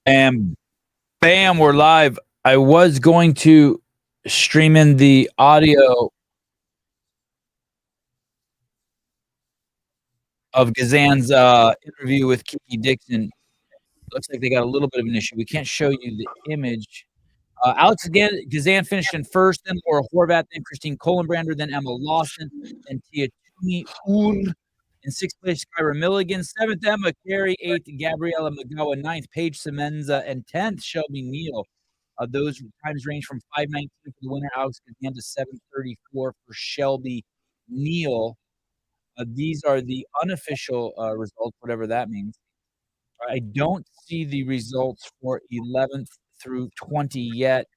And bam, we're live. I was going to stream in the audio of Gazan's interview with Kiki Dixon. Looks like they got a little bit of an issue. We can't show you the image. Alex Gazan finished in first, then Laura Horvath, then Christine Kohlenbrander, then Emma Lawson, then Tia Tumi in sixth place, Kyra Milligan, seventh, Emma Carey, eighth, Gabriella Magawa, ninth, Paige Semenza, and 10th, Shelby Neal. Those times range from 5:19 for the winner, Alex Gazan, to 7:34 for Shelby Neal. These are the unofficial results, whatever that means. I don't see the results for 11th through 20 yet.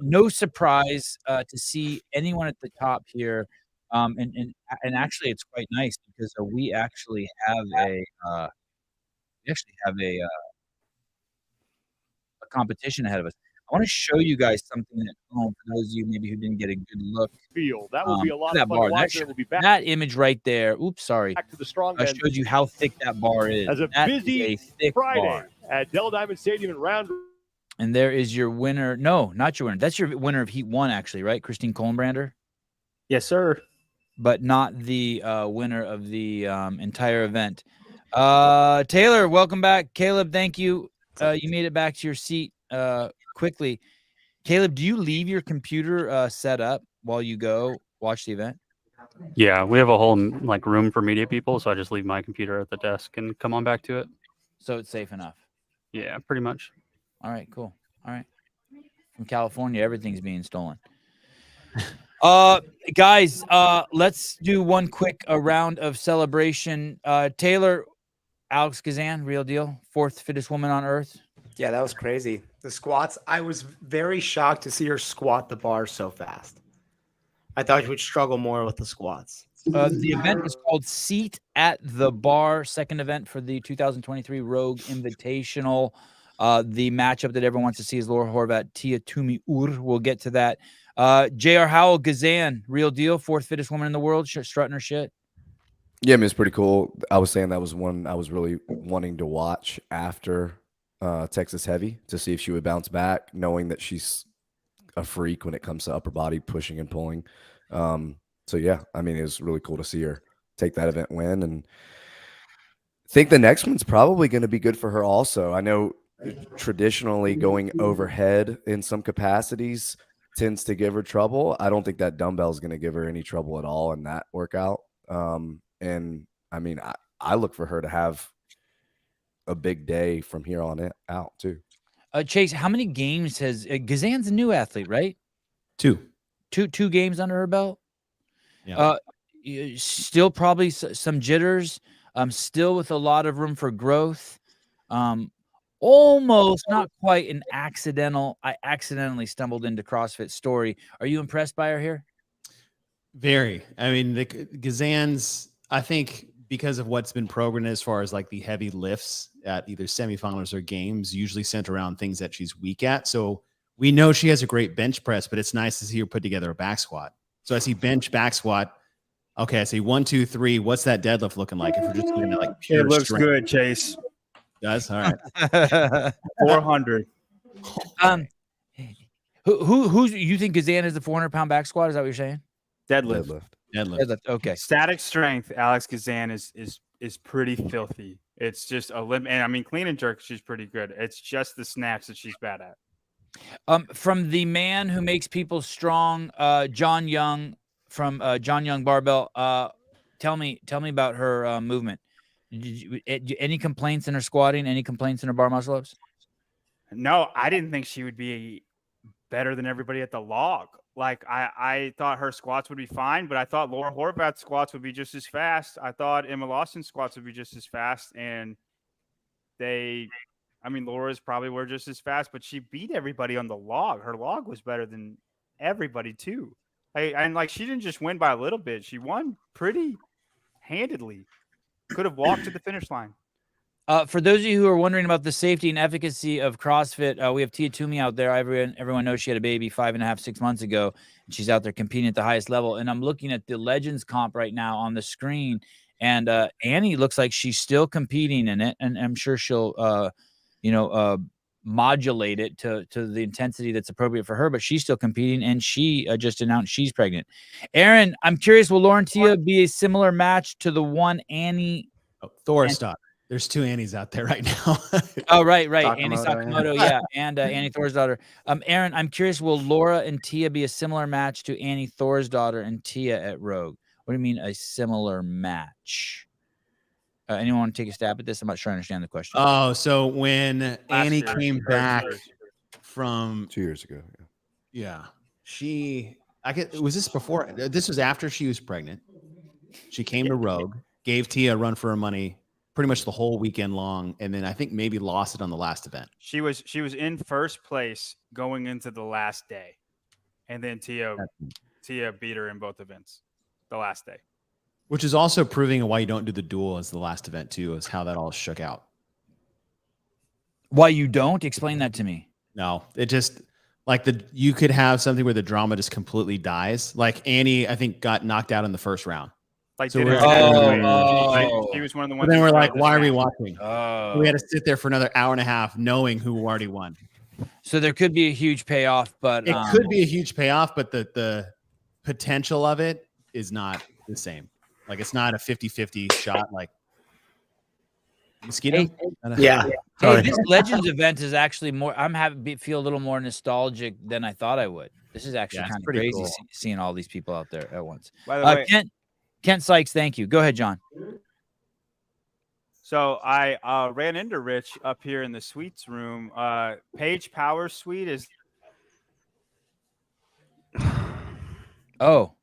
No surprise to see anyone at the top here. And actually, it's quite nice because we actually have a competition ahead of us. I want to show you guys something at home for those of you maybe who didn't get a good look. That will be a lot of fun to watch. We'll be back. That image right there. Oops, sorry. Back to the strong I showed you how thick that bar is. As a busy thick Friday bar at Dell Diamond Stadium in Round. And there is your winner. No, not your winner. That's your winner of Heat 1, actually, right? Christine Kohlenbrander? Yes, sir. But not the winner of the entire event. Taylor, welcome back. Caleb, thank you. You made it back to your seat quickly. Caleb, do you leave your computer set up while you go watch the event? Yeah, we have a whole room for media people, so I just leave my computer at the desk and come on back to it. So it's safe enough. Yeah, pretty much. All right, cool. All right. From California, everything's being stolen. Guys, let's do one quick round of celebration. Taylor, Alex Gazan, real deal, fourth fittest woman on earth. Yeah, that was crazy. The squats, I was very shocked to see her squat the bar so fast. I thought she would struggle more with the squats. The event is called Seat at the Bar, second event for the 2023 Rogue Invitational. The matchup that everyone wants to see is Laura Horvath, Tia Tumi. We'll get to that. J.R. Howell, Gazan, real deal, fourth fittest woman in the world, strutting her shit. Yeah, I mean, it's pretty cool. I was saying that was one I was really wanting to watch after Texas Heavy to see if she would bounce back, knowing that she's a freak when it comes to upper body pushing and pulling. So yeah, I mean, it was really cool to see her take that event win, and I think the next one's probably going to be good for her also. I know traditionally going overhead in some capacities tends to give her trouble. I don't think that dumbbell is going to give her any trouble at all in that workout. And I mean, I look for her to have a big day from here on out too. Chase, how many games has Gazan's a new athlete, right? Two games under her belt. Yeah. Still probably some jitters. Still with a lot of room for growth. Almost not quite an accidental. I accidentally stumbled into CrossFit story. Are you impressed by her here? Very. I mean, the Gazan's, I think because of what's been programmed as far as like the heavy lifts at either semifinals or games, usually centered around things that she's weak at. So we know she has a great bench press, but it's nice to see her put together a back squat. So I see bench, back squat. Okay, I see 1, 2, 3. What's that deadlift looking like? If we're just looking at like pure it looks strength. good, Chase. Does all right. 400. Who you think Gazan is the 400-pound back squat? Is that what you're saying? Deadlift. Okay. Static strength. Alex Gazan is pretty filthy. It's just a limit. And I mean, clean and jerk, she's pretty good. It's just the snatch that she's bad at. From the man who makes people strong, John Young from John Young Barbell. Tell me about her movement. Any complaints in her squatting? Any complaints in her bar muscle ups? No, I didn't think she would be better than everybody at the log. Like I thought her squats would be fine, but I thought Laura Horvath's squats would be just as fast. I thought Emma Lawson's squats would be just as fast, and Laura's probably were just as fast, but she beat everybody on the log. Her log was better than everybody too. And she didn't just win by a little bit; she won pretty handedly. Could have walked to the finish line. For those of you who are wondering about the safety and efficacy of CrossFit, we have Tia Tumi out there. Everyone knows she had a baby 5.5, 6 months ago, and she's out there competing at the highest level. And I'm looking at the Legends comp right now on the screen, and Annie looks like she's still competing in it, and I'm sure she'll, modulate it to the intensity that's appropriate for her, but she's still competing, and she just announced she's pregnant. Aaron, I'm curious, will Lauren Tia be a similar match to the one Annie? Thor's daughter. There's two Annies out there right now. Oh, right. Annie Sakamoto, Sakamoto, yeah, and Annie Thor's daughter. Aaron, I'm curious, will Laura and Tia be a similar match to Annie Thor's daughter and Tia at Rogue? What do you mean a similar match? Anyone want to take a stab at this? I'm not sure I understand the question. Oh, so when Annie year, came first back year. from 2 years ago. Yeah. Was this before? This was after she was pregnant. She came to Rogue, gave Tia a run for her money pretty much the whole weekend long, and then I think maybe lost it on the last event. She was in first place going into the last day, and then Tia beat her in both events the last day. Which is also proving why you don't do the duel as the last event too, is how that all shook out. Why you don't? Explain that to me. No, it just like you could have something where the drama just completely dies. Like Annie, I think, got knocked out in the first round. Like, So didn't we're- graduate. Oh. She was one of the But ones. then who we're like, started why are we this match. watching? Oh. We had to sit there for another hour and a half knowing who already won. So there could be a huge payoff, but It could be a huge payoff, but the potential of it is not the same. Like it's not a 50-50 shot like Mosquito. Yeah. Hey, this Legends event is actually more. Feel a little more nostalgic than I thought I would. This is actually it's kind of pretty crazy cool. seeing all these people out there at once. By the way, Kent Sykes, thank you. Go ahead, John. so I ran into Rich up here in the suites room. Paige Power Suite is. Oh,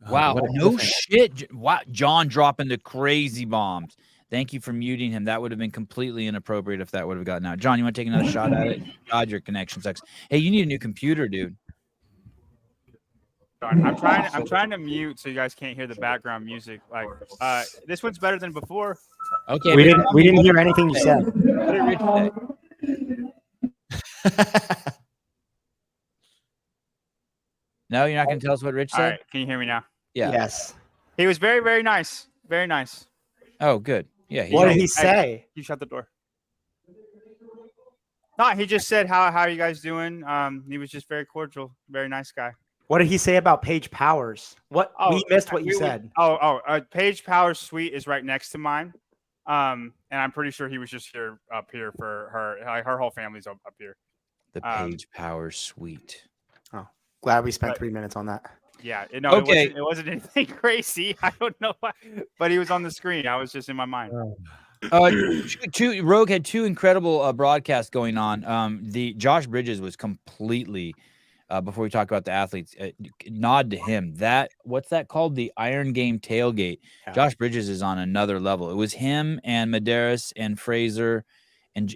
wow. what a No cliffhanger. shit. Wow. John dropping the crazy bombs. Thank you for muting him. That would have been completely inappropriate if that would have gotten out. John, you want to take another shot at it? God, your connection sucks. Hey, you need a new computer, dude. I'm trying to mute so you guys can't hear the background music. Like this one's better than before. Okay. We but didn't hear anything you said. What did Rich say? No, you're not going to tell us what Rich All said? right, can you hear me now? Yeah. Yes. He was very, very nice. Very nice. Oh, good. Yeah. What did Hey, he say? You shut the door. No, he just said, how are you guys doing? He was just very cordial, very nice guy. What did he say about Paige Powers? We missed what you we- said. Paige Power's suite is right next to mine. And I'm pretty sure he was just up here for her. Her whole family's up here. The Page Power Suite. Glad we spent But- 3 minutes on that. Yeah. It wasn't anything crazy. I don't know why, but he was on the screen. I was just in my mind. Rogue had two incredible broadcasts going on. The Josh Bridges was completely before we talk about the athletes, nod to him. What's that called? The Iron Game tailgate. Yeah. Josh Bridges is on another level. It was him and Medeiros and Fraser and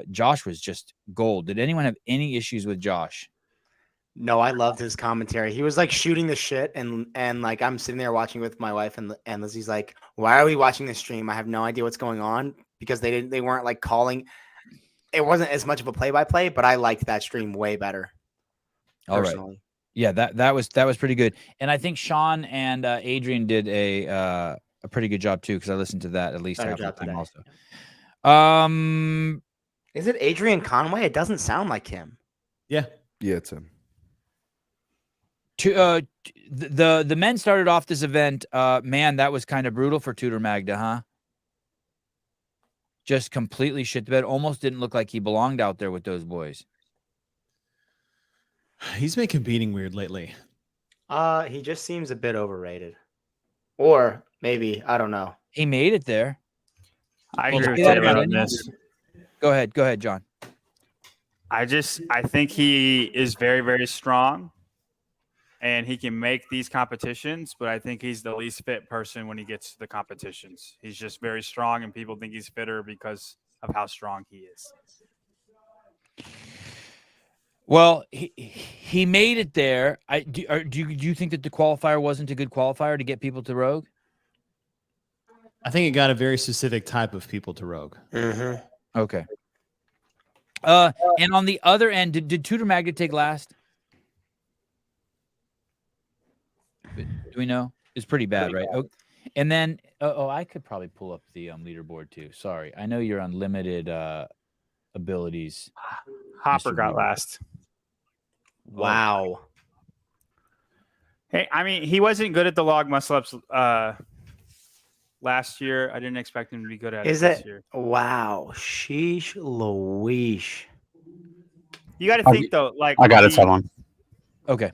Josh was just gold. Did anyone have any issues with Josh? No, I loved his commentary. He was like shooting the shit, and like I'm sitting there watching with my wife, and Lizzie's like, "Why are we watching this stream? I have no idea what's going on," because they weren't like calling. It wasn't as much of a play-by-play, but I liked that stream way better. All right. Personally. Yeah, that was pretty good. And I think Sean and Adrian did a pretty good job too, because I listened to that at least Better half the job time today. also. Is it Adrian Conway? It doesn't sound like him. Yeah. Yeah, it's him. The men started off this event. Man, that was kind of brutal for Tudor Magda, huh? Just completely shit the bed. Almost didn't look like he belonged out there with those boys. He's been competing weird lately. He just seems a bit overrated, or maybe I don't know. He made it there. I Well, agree with say that Taylor again. on this. Go ahead, John. I think he is very, very strong and he can make these competitions, but I think he's the least fit person when he gets to the competitions. He's just very strong and people think he's fitter because of how strong he is. Well, he made it there. Do you think that the qualifier wasn't a good qualifier to get people to Rogue? I think it got a very specific type of people to Rogue. Mm-hmm. Okay. And on the other end, did Tudor Magda take last? Do we know? It's pretty bad, right? Oh, and then, I could probably pull up the leaderboard too. Sorry, I know you're unlimited abilities. Hopper Mr. got Weaver. last. Wow. Hey, I mean, he wasn't good at the log muscle ups last year. I didn't expect him to be good at it this year. Wow. Sheesh Louise. You got to think though, like I got it, someone. Okay.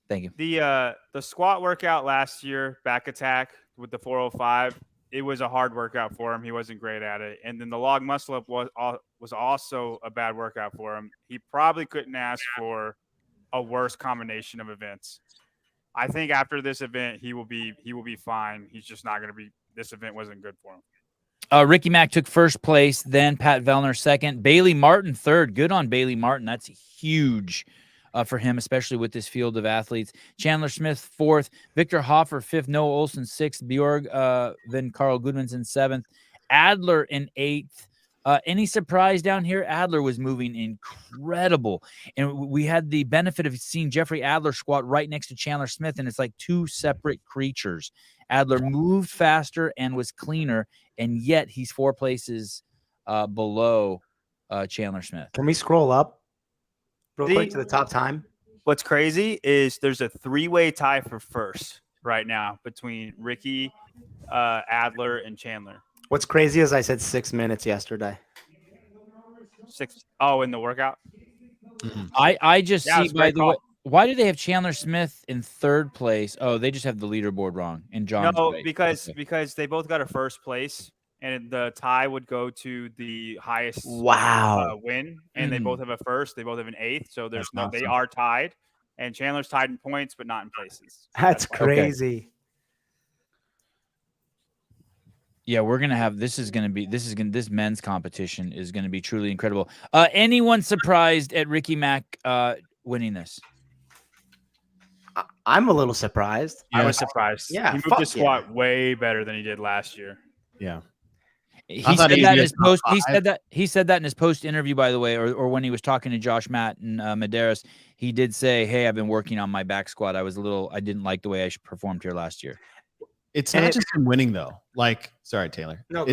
Thank you. The squat workout last year, back attack with the 405, it was a hard workout for him. He wasn't great at it. And then the log muscle up was also a bad workout for him. He probably couldn't ask for a worse combination of events. I think after this event, he will be fine. He's just not going to be. This event wasn't good for him. Ricky Mack took first place, then Pat Vellner second, Bailey Martin third. Good on Bailey Martin. That's huge for him, especially with this field of athletes. Chandler Smith fourth, Victor Hoffer fifth, Noah Olson sixth, Bjorg then Carl Goodmanson seventh, Adler in eighth. Any surprise down here? Adler was moving incredible. And we had the benefit of seeing Jeffrey Adler squat right next to Chandler Smith, and it's like two separate creatures. Adler moved faster and was cleaner, and yet he's 4 places below Chandler Smith. Can we scroll up real quick to the top time? What's crazy is there's a 3-way tie for first right now between Ricky, Adler, and Chandler. What's crazy is I said 6 minutes yesterday. 6. Oh, in the workout? Mm-hmm. I just see, by the way, why do they have Chandler Smith in third place? Oh, they just have the leaderboard wrong. And John. No, because they both got a first place, and the tie would go to the highest win, and they both have a first. They both have an eighth, so there's they are tied, and Chandler's tied in points, but not in places. So that's crazy. Okay. Yeah, we're gonna have this men's competition is gonna be truly incredible. Anyone surprised at Ricky Mack winning this? I'm a little surprised. I was surprised. Yeah, he moved the squat way better than he did last year. Yeah. He said that in his post. He said that in his post interview, by the way, or when he was talking to Josh Matt and Medeiros, he did say, "Hey, I've been working on my back squat. I didn't like the way I performed here last year." It's not just him winning though. Like, sorry, Taylor. No,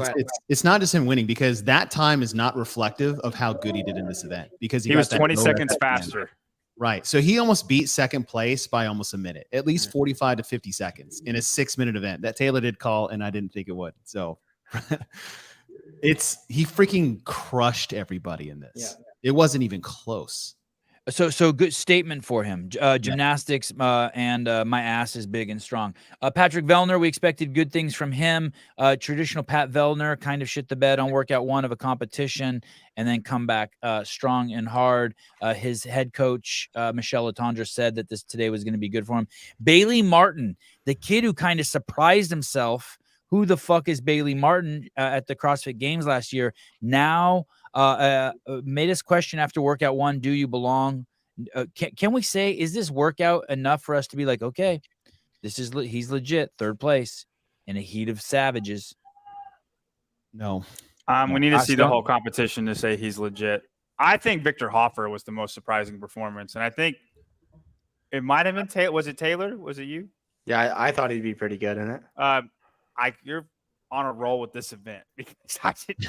it's not just him winning, because that time is not reflective of how good he did in this event, because he was 20 seconds faster. Right. So he almost beat second place by almost a minute, at least 45 to 50 seconds in a 6-minute event that Taylor did call, and I didn't think it would. So he freaking crushed everybody in this. Yeah. It wasn't even close. So good statement for him. Gymnastics and my ass is big and strong. Patrick Vellner, we expected good things from him. Traditional Pat Vellner kind of shit the bed on workout 1 of a competition and then come back strong and hard. His head coach, Michelle Latondra, said that today was going to be good for him. Bailey Martin, the kid who kind of surprised himself. Who the fuck is Bailey Martin at the CrossFit Games last year? Now made us question after workout 1, do you belong? Can we say, is this workout enough for us to be like, okay, he's legit, 3rd place in a heat of savages? No. We need to see the whole competition to say he's legit. I think Victor Hoffer was the most surprising performance, and I think it might have been Taylor. Was it Taylor? Was it you? Yeah, I thought he'd be pretty good in it. You're on a roll with this event, because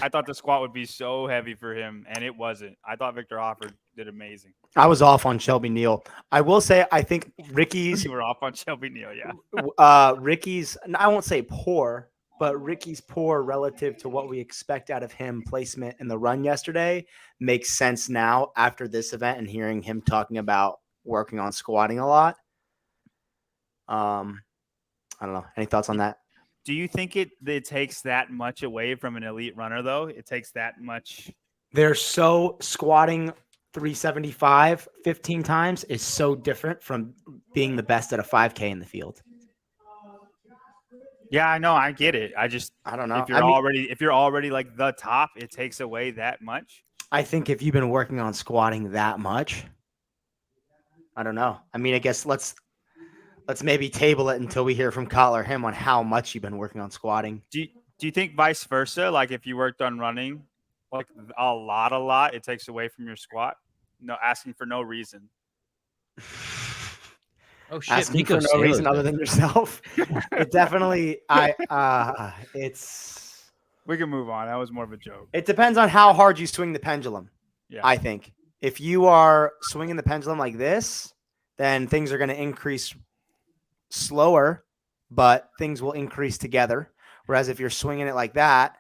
I thought the squat would be so heavy for him, and it wasn't. I thought Victor Hoffer did amazing. I was off on Shelby Neal. I will say I think Ricky's. You were off on Shelby Neal, yeah. Ricky's, I won't say poor, but Ricky's poor relative to what we expect out of him placement in the run yesterday makes sense now after this event and hearing him talking about working on squatting a lot. I don't know. Any thoughts on that? Do you think it takes that much away from an elite runner, though? It takes that much. They're so squatting 375 15 times is so different from being the best at a 5K in the field. Yeah, I know. I get it. I don't know. If you're already like the top, it takes away that much. I think if you've been working on squatting that much, I don't know. I mean, I guess let's maybe table it until we hear from Kyle or him on how much you've been working on squatting. Do you think vice versa? Like if you worked on running like a lot, it takes away from your squat? No, asking for no reason. Oh shit! Asking for no reason other than yourself. It definitely. We can move on. That was more of a joke. It depends on how hard you swing the pendulum. Yeah. I think if you are swinging the pendulum like this, then things are going to increase slower, but things will increase together. Whereas if you're swinging it like that,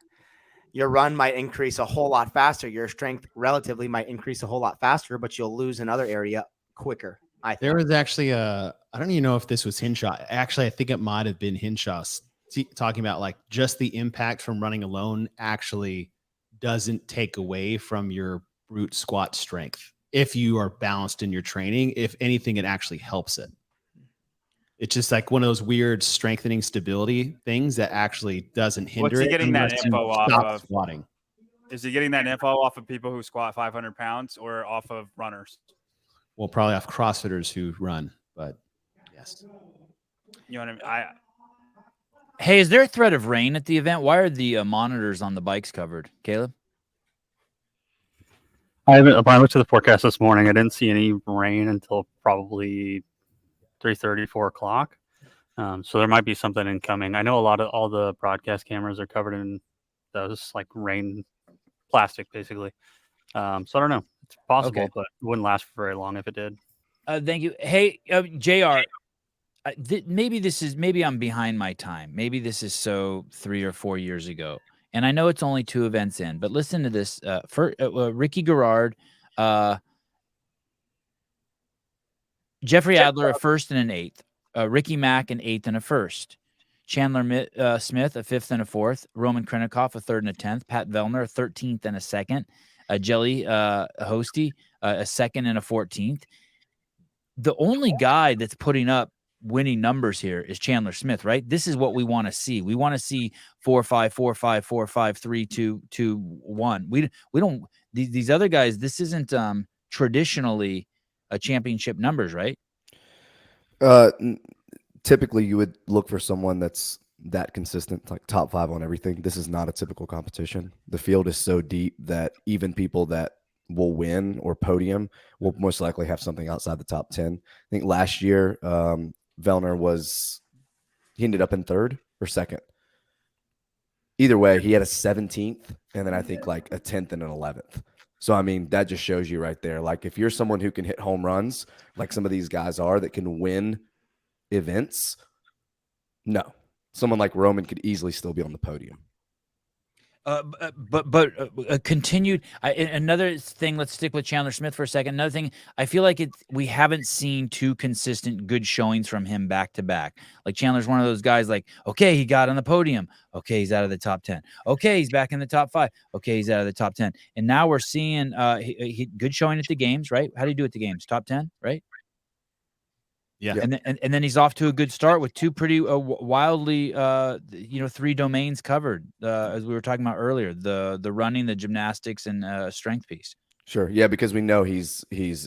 your run might increase a whole lot faster. Your strength relatively might increase a whole lot faster, but you'll lose another area quicker. I think. There was actually I don't even know if this was Hinshaw. Actually, I think it might have been Hinshaw talking about like just the impact from running alone actually doesn't take away from your brute squat strength. If you are balanced in your training, if anything, it actually helps it. It's just like one of those weird strengthening stability things that actually doesn't hinder What's he it. getting that unless you info off stop of? squatting. Is he getting that info off of people who squat 500 pounds or off of runners? Well, probably off CrossFitters who run, but yes. You know what I mean? Hey, is there a threat of rain at the event? Why are the monitors on the bikes covered? Caleb? When I looked at the forecast this morning, I didn't see any rain until probably 3:30, 4 o'clock. So there might be something incoming. I know all the broadcast cameras are covered in those like rain plastic, basically. So I don't know. It's possible, Okay. but it wouldn't last for very long if it did. Thank you. Hey, JR, maybe I'm behind my time. Maybe this is 3 or 4 years ago. And I know it's only 2 events in, but listen to this. Ricky Garard, Jeffrey Adler, a first and an eighth. Ricky Mack, an eighth and a first. Chandler Smith, a fifth and a fourth. Roman Krennikov, a third and a 10th. Pat Vellner, a 13th and a second. Jelly Hosty, a second and a 14th. The only guy that's putting up winning numbers here is Chandler Smith, right? This is what we want to see. We want to see 4-5, 4-5, 4-5, 3-2, 2-1. We don't. These other guys. This isn't traditionally a championship numbers, right? Typically, you would look for someone that's that consistent, like top 5 on everything. This is not a typical competition. The field is so deep that even people that will win or podium will most likely have something outside the top 10. I think last year, Vellner he ended up in 3rd or 2nd. Either way, he had a 17th and then I think like a 10th and an 11th. So, I mean, that just shows you right there. Like if you're someone who can hit home runs, like some of these guys are that can win events, no. Someone like Roman could easily still be on the podium. But continued. Another thing. Let's stick with Chandler Smith for a second. Another thing. I feel like we haven't seen 2 consistent good showings from him back to back. Like Chandler's one of those guys. Like, okay, he got on the podium. Okay, he's out of the top 10. Okay, he's back in the top 5. Okay, he's out of the top 10. And now we're seeing he good showing at the games, right? How do you do at the games? Top 10, right? Yeah. And then he's off to a good start with 2 pretty wildly 3 domains covered, as we were talking about earlier, the running, the gymnastics, and strength piece. Sure. Yeah, because we know he's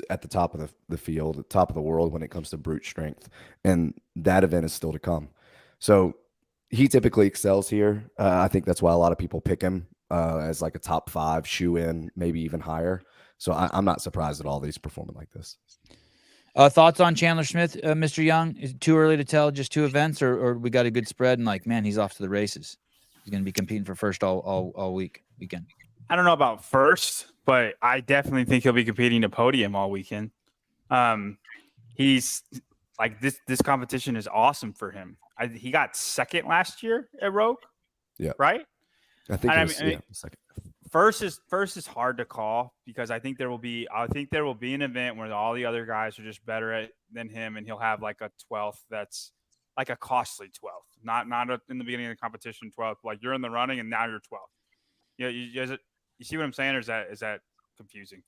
at the top of the field, at the top of the world when it comes to brute strength. And that event is still to come. So he typically excels here. I think that's why a lot of people pick him as like a top 5 shoe in, maybe even higher. So I'm not surprised at all that he's performing like this. Thoughts on Chandler Smith, Mr. Young? Is it too early to tell? Just 2 events, or we got a good spread and like, man, he's off to the races. He's going to be competing for first all weekend. I don't know about first, but I definitely think he'll be competing to podium all weekend. He's like this competition is awesome for him. He got 2nd last year at Rogue. Yeah. Right. I think I mean, second. First is hard to call because I think there will be an event where all the other guys are just better than him, and he'll have like a 12th that's like a costly 12th, not in the beginning of the competition 12th. Like you're in the running and now you're 12th. You see what I'm saying, or is that confusing?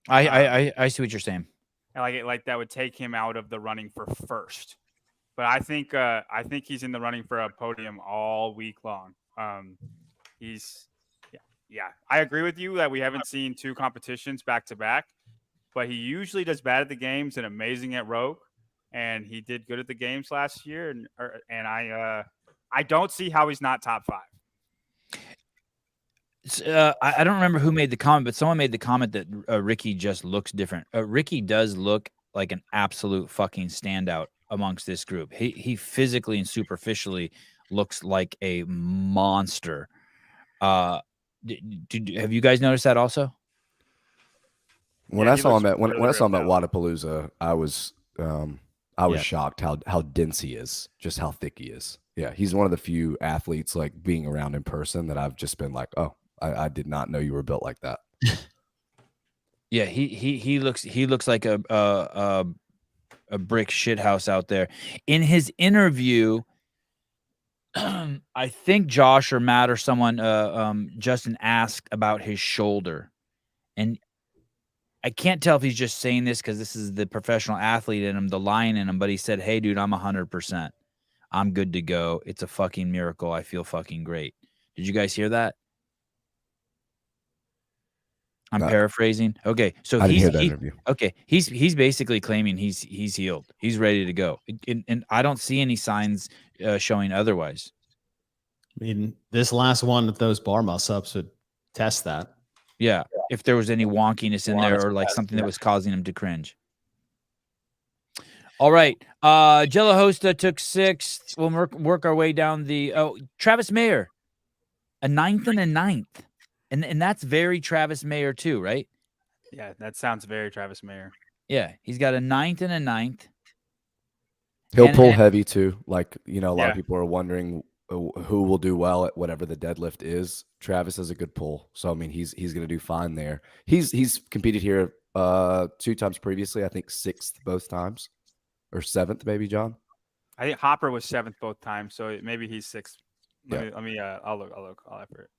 I see what you're saying. Like that would take him out of the running for first, but I think he's in the running for a podium all week long. Yeah, I agree with you that we haven't seen 2 competitions back to back, but he usually does bad at the games and amazing at Rogue, and he did good at the games last year, and I don't see how he's not top 5. I don't remember who made the comment, but someone made the comment that Ricky just looks different. Ricky does look like an absolute fucking standout amongst this group. He physically and superficially looks like a monster. Have you guys noticed that also? When Yeah, I he saw him looks at when really, I saw him really at Wadapalooza, I was shocked how dense he is, just how thick he is. Yeah, he's one of the few athletes like being around in person that I've just been like, oh, I did not know you were built like that. Yeah, he looks like a brick shit house out there. In his interview, I think Josh or Matt or someone, Justin asked about his shoulder, and I can't tell if he's just saying this because this is the professional athlete in him, the lion in him, but he said, "Hey, dude, I'm 100%. I'm good to go. It's a fucking miracle. I feel fucking great." Did you guys hear that? I'm paraphrasing. Okay, so I didn't hear that interview. Okay, he's basically claiming he's healed. He's ready to go, and I don't see any signs showing otherwise. I mean, this last one with those bar muscle-ups would test that. Yeah, if there was any wonkiness in there or like something that was causing him to cringe. All right, Jello Hosta took 6th. We'll work our way down the Travis Mayer, a 9th and a 9th. And that's very Travis Mayer too, right? Yeah, that sounds very Travis Mayer. Yeah, he's got a 9th and a 9th. He'll pull heavy too. Like, a lot of Yeah. people are wondering who will do well at whatever the deadlift is. Travis has a good pull. So, I mean, he's going to do fine there. He's competed here 2 times previously. I think 6th both times, or 7th maybe, John. I think Hopper was 7th both times, so maybe he's 6th. Yeah. I'll look. I'll effort it.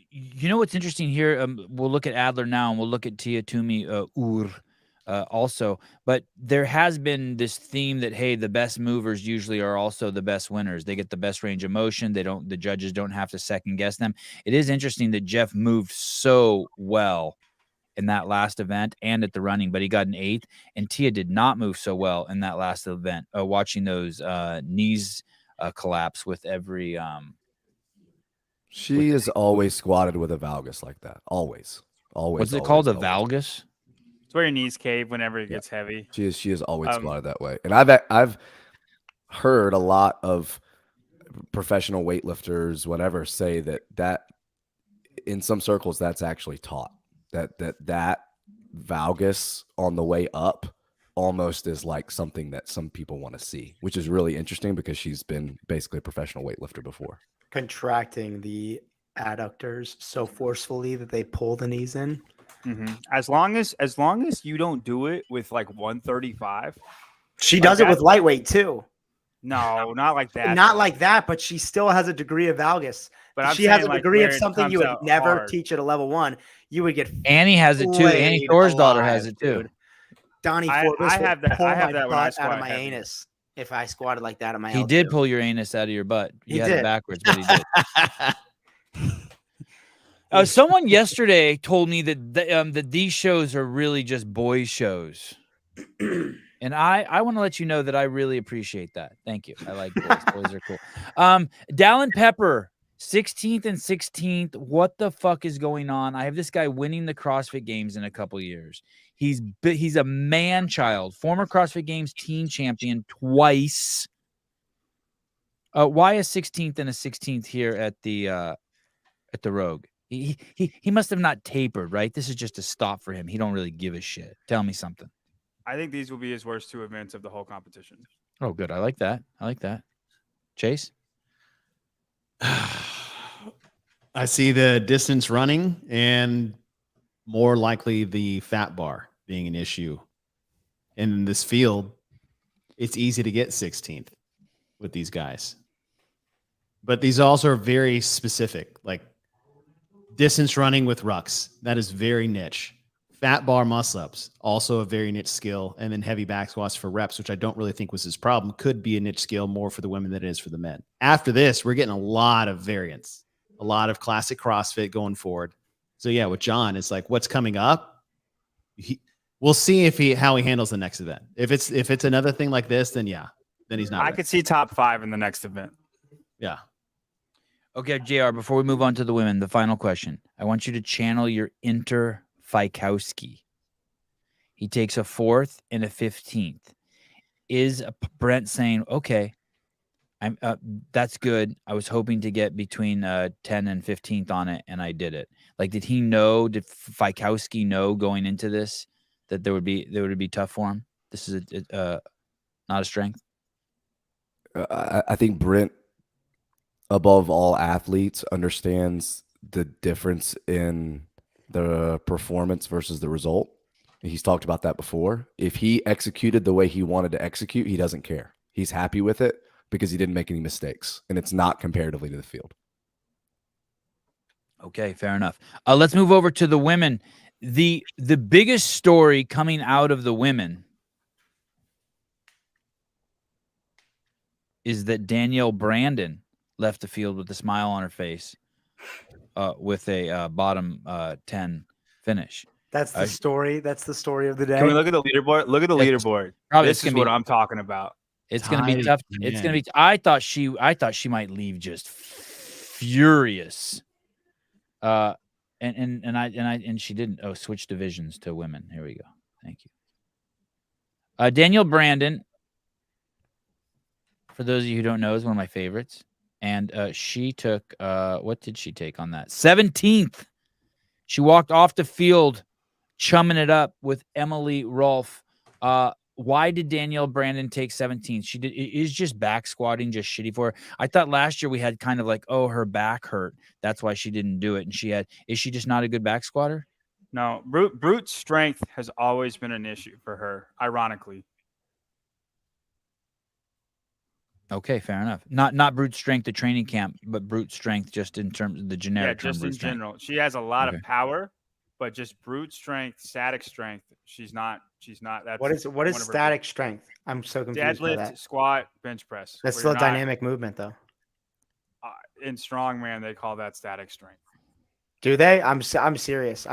You know what's interesting here? We'll look at Adler now, and we'll look at Tia Tumi also. But there has been this theme that, hey, the best movers usually are also the best winners. They get the best range of motion. The judges don't have to second guess them. It is interesting that Jeff moved so well in that last event and at the running, but he got an 8th, and Tia did not move so well in that last event. Watching those knees collapse with every She is always squatted with a valgus like that. Always. what's it called? A valgus? It's where your knees cave whenever it gets heavy. She is always squatted that way. And I've heard a lot of professional weightlifters, whatever, say that in some circles that's actually taught. That valgus on the way up almost is like something that some people want to see, which is really interesting because she's been basically a professional weightlifter before. Contracting the adductors so forcefully that they pull the knees in. Mm-hmm. As long as you don't do it with like 135. She does it with lightweight too. No, not like that. Not like that, but she still has a degree of valgus. But she has a degree of something you would never teach at a level 1. You would get Annie has it too. Annie Thor's daughter has it too. Dude. Donnie I have that. I have that when I squat out of my anus. If I squatted like that on my He did pull your anus out of your butt. You had it backwards, but he did. Someone yesterday told me that these shows are really just boys' shows. And I want to let you know that I really appreciate that. Thank you. I like boys. Boys are cool. Dallin Pepper, 16th and 16th. What the fuck is going on? I have this guy winning the CrossFit Games in a couple years. He's a man child, former CrossFit Games teen champion twice. Why a 16th and a 16th here at the Rogue? He must have not tapered, right? This is just a stop for him. He don't really give a shit. Tell me something. I think these will be his worst 2 events of the whole competition. Oh, good. I like that. Chase? I see the distance running and more likely the fat bar being an issue. And in this field, it's easy to get 16th with these guys. But these also are very specific, like distance running with rucks. That is very niche. Fat bar muscle-ups, also a very niche skill. And then heavy back squats for reps, which I don't really think was his problem, could be a niche skill more for the women than it is for the men. After this, we're getting a lot of variance, a lot of classic CrossFit going forward. So yeah, with John, it's like what's coming up. We'll see how he handles the next event. If it's another thing like this, then yeah, then he's not. I could see top 5 in the next event. Yeah. Okay, JR, before we move on to the women, the final question. I want you to channel your inner Fikowski. He takes a 4th and a 15th. Is Brent saying, okay, That's good. I was hoping to get between 10 and 15th on it, and I did it. Like, did he know? Did Fikowski know going into this that there would be tough for him? This is not a strength. I think Brent, above all athletes, understands the difference in the performance versus the result. He's talked about that before. If he executed the way he wanted to execute, he doesn't care. He's happy with it because he didn't make any mistakes, and it's not comparatively to the field. Okay, fair enough. Let's move over to the women. The biggest story coming out of the women is that Danielle Brandon left the field with a smile on her face with a bottom 10 finish. That's the story. That's the story of the day. Can we look at the leaderboard? Look at the leaderboard. Probably this is what I'm talking about. It's going to be tough. It's going to be. I thought she might leave just furious. And she didn't. Oh, switch divisions to women. Here we go. Thank you. Danielle Brandon, for those of you who don't know, is one of my favorites. And she took what did she take on that? 17th. She walked off the field, chumming it up with Emily Rolfe. Why did Danielle Brandon take 17th? She did. Is just back squatting just shitty for her. I thought last year we had kind of like, oh, her back hurt. That's why she didn't do it. And is she just not a good back squatter? No, brute strength has always been an issue for her, ironically. Okay, fair enough. Not brute strength at training camp, but brute strength just in terms of the generic. Yeah, just in general. She has a lot of power, but just brute strength, static strength. She's not. That's what is static strength? I'm so confused by deadlift, that. squat, bench press. That's still a dynamic movement, though. In strongman, they call that static strength. Do they? I'm serious.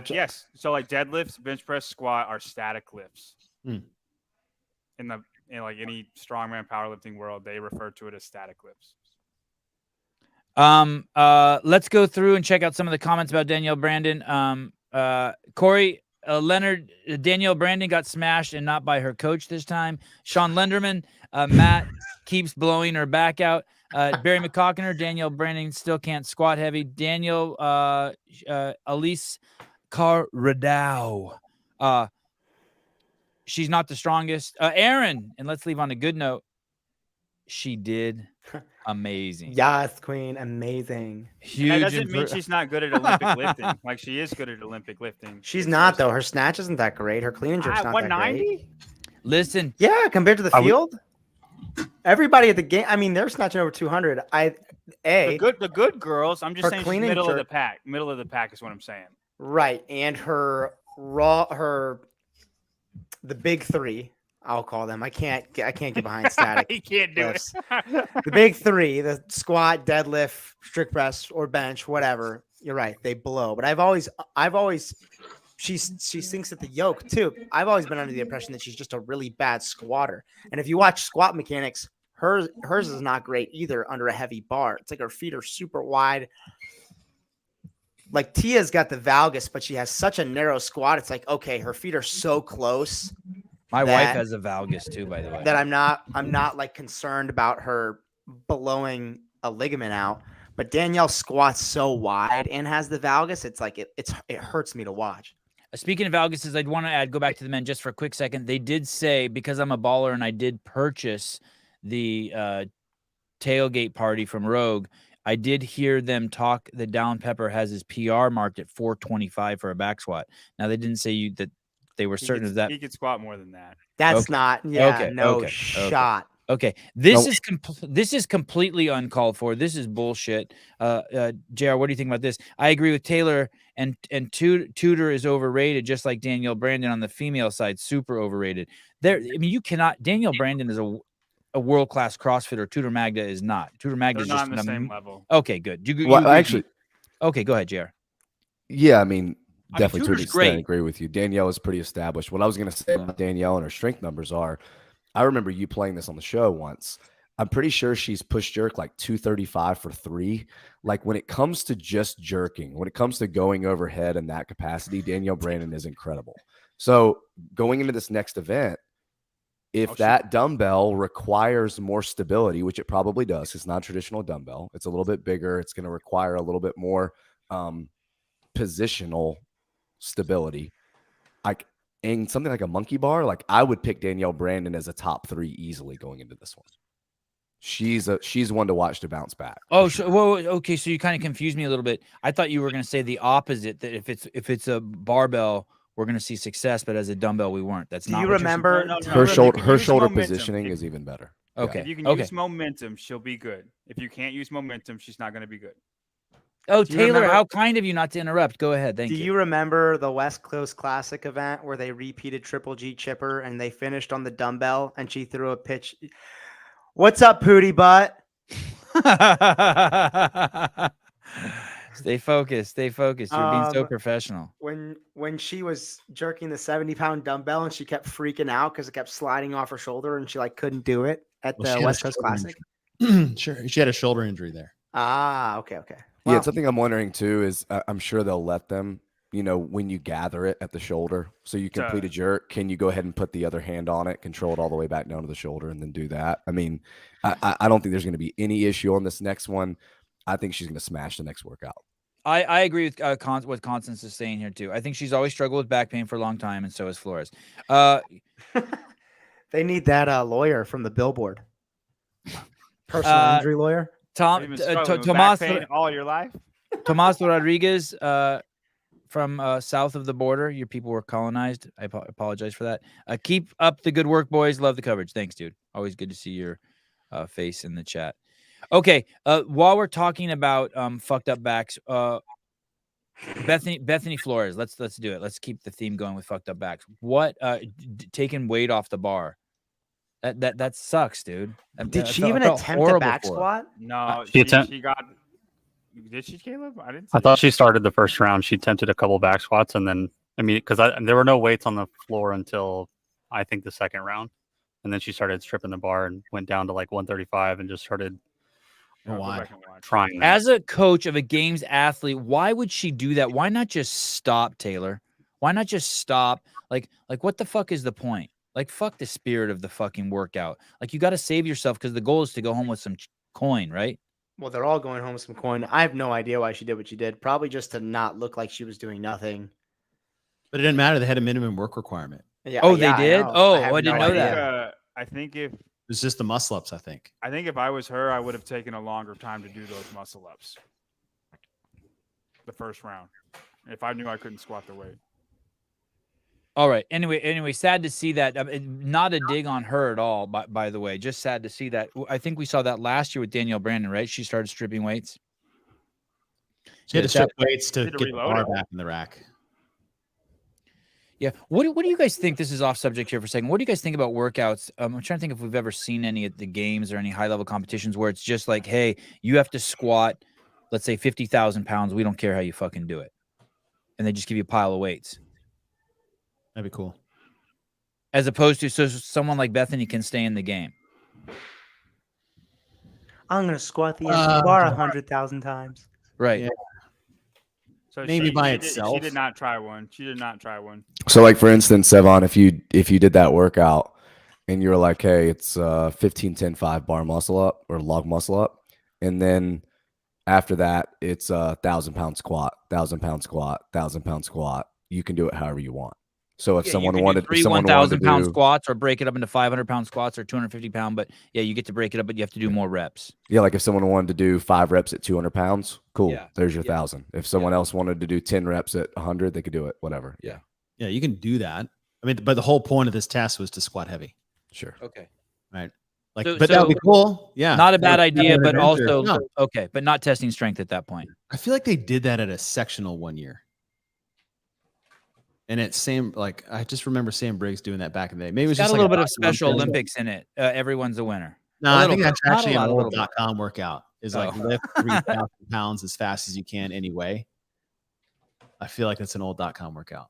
Yes. So like deadlifts, bench press, squat are static lifts. In like any strongman powerlifting world, they refer to it as static lifts. Let's go through and check out some of the comments about Danielle Brandon. Corey Leonard, Danielle Brandon got smashed and not by her coach this time. Sean Lenderman, Matt keeps blowing her back out. Barry McCockiner, Danielle Brandon still can't squat heavy. Daniel Elise Carradau, she's not the strongest. Aaron, and let's leave on a good note. She did amazing. Yes, queen, amazing. Huge. That doesn't mean she's not good at Olympic lifting. Like she is good at Olympic lifting. She's not though. Her snatch isn't that great. Her clean and jerk's not that great. Listen, yeah, compared to the field, everybody at the game. I mean, they're snatching over 200. The good girls. I'm just saying she's middle of the pack. Middle of the pack is what I'm saying. Right, and the big three. I'll call them. I can't get behind static. You can't do lifts. The big three, the squat, deadlift, strict press, or bench, whatever. You're right. They blow. But I've always she sinks at the yoke too. I've always been under the impression that she's just a really bad squatter. And if you watch squat mechanics, hers is not great either under a heavy bar. It's like her feet are super wide. Like Tia's got the valgus, but she has such a narrow squat. It's like, okay, her feet are so close. My wife has a valgus too, by the way. That I'm not like concerned about her blowing a ligament out. But Danielle squats so wide and has the valgus. It's like it hurts me to watch. Speaking of valguses, I'd want to go back to the men just for a quick second. They did say, because I'm a baller and I did purchase the tailgate party from Rogue, I did hear them talk that Dallin Pepper has his PR marked at 425 for a back squat. Now, they didn't say that they were certain of that. He could squat more than that. That's not. Yeah, shot. Okay. This is completely uncalled for. This is bullshit. JR, what do you think about this? I agree with Taylor, and Tudor is overrated, just like Danielle Brandon on the female side, super overrated. You cannot. Danielle Brandon is a world-class CrossFitter. Tudor Magda is not. Tudor Magda is just on the same level. Okay, good. Okay, go ahead, JR. Yeah, I mean, definitely Tudor's to great. agree with you. Danielle is pretty established. What I was going to say about Danielle and her strength numbers are, I remember you playing this on the show once. I'm pretty sure she's push jerk like 235 for 3. Like when it comes to just jerking, when it comes to going overhead in that capacity, Danielle Brandon is incredible. So going into this next event, If that dumbbell requires more stability, which it probably does, it's not a traditional dumbbell. It's a little bit bigger. It's going to require a little bit more positional stability. And something like a monkey bar, like I would pick Danielle Brandon as a top 3 easily going into this one. She's one to watch to bounce back. Oh, okay. So you kind of confused me a little bit. I thought you were going to say the opposite, that if it's a barbell, we're going to see success, but as a dumbbell, we weren't. That's not. Do you remember her shoulder positioning is even better. Okay. If you can use momentum, she'll be good. If you can't use momentum, she's not going to be good. Oh, Taylor, how kind of you not to interrupt. Go ahead. Thank you. Do you remember the West Coast Classic event where they repeated Triple G Chipper and they finished on the dumbbell and she threw a pitch? What's up, Pootie Butt? Stay focused. You're being so professional. When she was jerking the 70-pound dumbbell and she kept freaking out because it kept sliding off her shoulder and she couldn't do it at the West Coast Classic. Sure, she had a shoulder injury there. Ah, okay. Wow. Yeah, something I'm wondering too is I'm sure they'll let them, when you gather it at the shoulder, so you complete a jerk, can you go ahead and put the other hand on it, control it all the way back down to the shoulder, and then do that? I mean, I don't think there's going to be any issue on this next one. I think she's going to smash the next workout. I agree with what Constance is saying here too. I think she's always struggled with back pain for a long time, and so has Flores. They need that lawyer from the Billboard, personal injury lawyer. Tomas all your life. Tomas Rodriguez from south of the border. Your people were colonized. I apologize for that. Keep up the good work, boys. Love the coverage. Thanks, dude. Always good to see your face in the chat. Okay, while we're talking about fucked up backs, Bethany Flores, let's do it. Let's keep the theme going with fucked up backs. What taking weight off the bar? That sucks, dude. Did she even attempt a back squat? No, she got. Did she, Caleb? I thought she started the first round. She attempted a couple back squats, and then because there were no weights on the floor until I think the second round, and then she started stripping the bar and went down to 135 and just started. Trying that. As a coach of a games athlete, why would she do that? Why not just stop, Taylor? Why not just stop? Like what the fuck is the point? Fuck the spirit of the fucking workout. You got to save yourself because the goal is to go home with some coin, right? Well, they're all going home with some coin. I have no idea why she did what she did. Probably just to not look like she was doing nothing. But it didn't matter. They had a minimum work requirement. Yeah. Oh, they did? I didn't know that. I think it's just the muscle ups, I think if I was her, I would have taken a longer time to do those muscle ups. The first round. If I knew I couldn't squat the weight. All right. Anyway, sad to see that. Not a dig on her at all, by the way. Just sad to see that. I think we saw that last year with Danielle Brandon, right? She started stripping weights. She had to strip weights to get the bar back in the rack. Yeah. What do you guys think? This is off subject here for a second. What do you guys think about workouts? I'm trying to think if we've ever seen any at the games or any high level competitions where it's just like, hey, you have to squat, let's say 50,000 pounds. We don't care how you fucking do it. And they just give you a pile of weights. That'd be cool. As opposed to so someone like Bethany can stay in the game. I'm going to squat the empty bar 100,000 times. Right. Yeah. So maybe by itself. She did not try one. So for instance, Sevan, if you did that workout and you're like, hey, it's 15-10-5 bar muscle up or log muscle up. And then after that, it's 1,000-pound squat, 1,000-pound squat, 1,000-pound squat. You can do it however you want. So if someone wanted 1,000-pound squats or break it up into 500-pound squats or 250-pound, but yeah, you get to break it up, but you have to do more reps. Yeah, if someone wanted to do 5 reps at 200 pounds, cool. Yeah. There's your 1,000. If someone else wanted to do 10 reps at 100, they could do it. Whatever. Yeah. Yeah, you can do that. I mean, but the whole point of this test was to squat heavy. Sure. Okay. Right. But that would be cool. Yeah. Not a bad idea, but also okay, but not testing strength at that point. I feel like they did that at a sectional one year. And it's I just remember Sam Briggs doing that back in the day. Maybe it was got just a little bit of Special Olympics in it. Everyone's a winner. No, I think that's actually an old.com workout. Is lift 3,000 pounds as fast as you can anyway. I feel like it's an old.com workout.